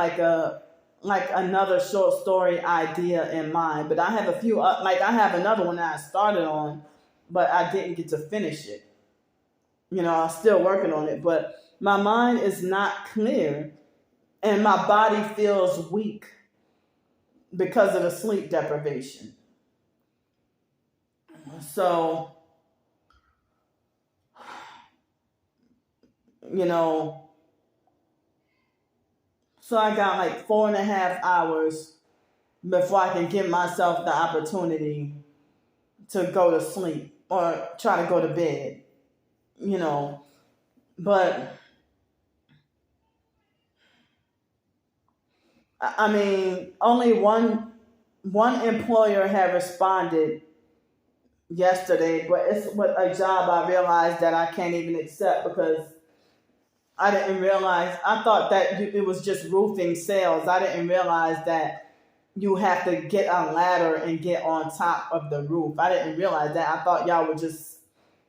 like another short story idea in mind. But I have a few like I have another one that I started on, but I didn't get to finish it. You know, I'm still working on it, but my mind is not clear and my body feels weak because of the sleep deprivation. So, you know, so I got like 4.5 hours before I can give myself the opportunity to go to sleep or try to go to bed, you know. But I mean, only one employer had responded yesterday, but it's with a job I realized that I can't even accept because I didn't realize, I thought that it was just roofing sales. I didn't realize that you have to get a ladder and get on top of the roof. I didn't realize that. I thought y'all were just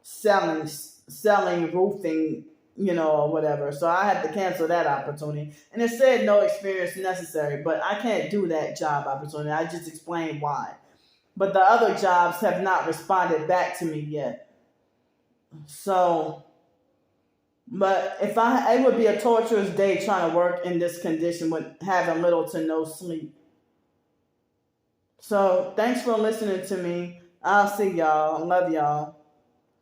selling roofing, you know, or whatever. So I had to cancel that opportunity. And it said no experience necessary, but I can't do that job opportunity. I just explained why. But the other jobs have not responded back to me yet. So, but it would be a torturous day trying to work in this condition with having little to no sleep. So, thanks for listening to me. I'll see y'all. Love y'all.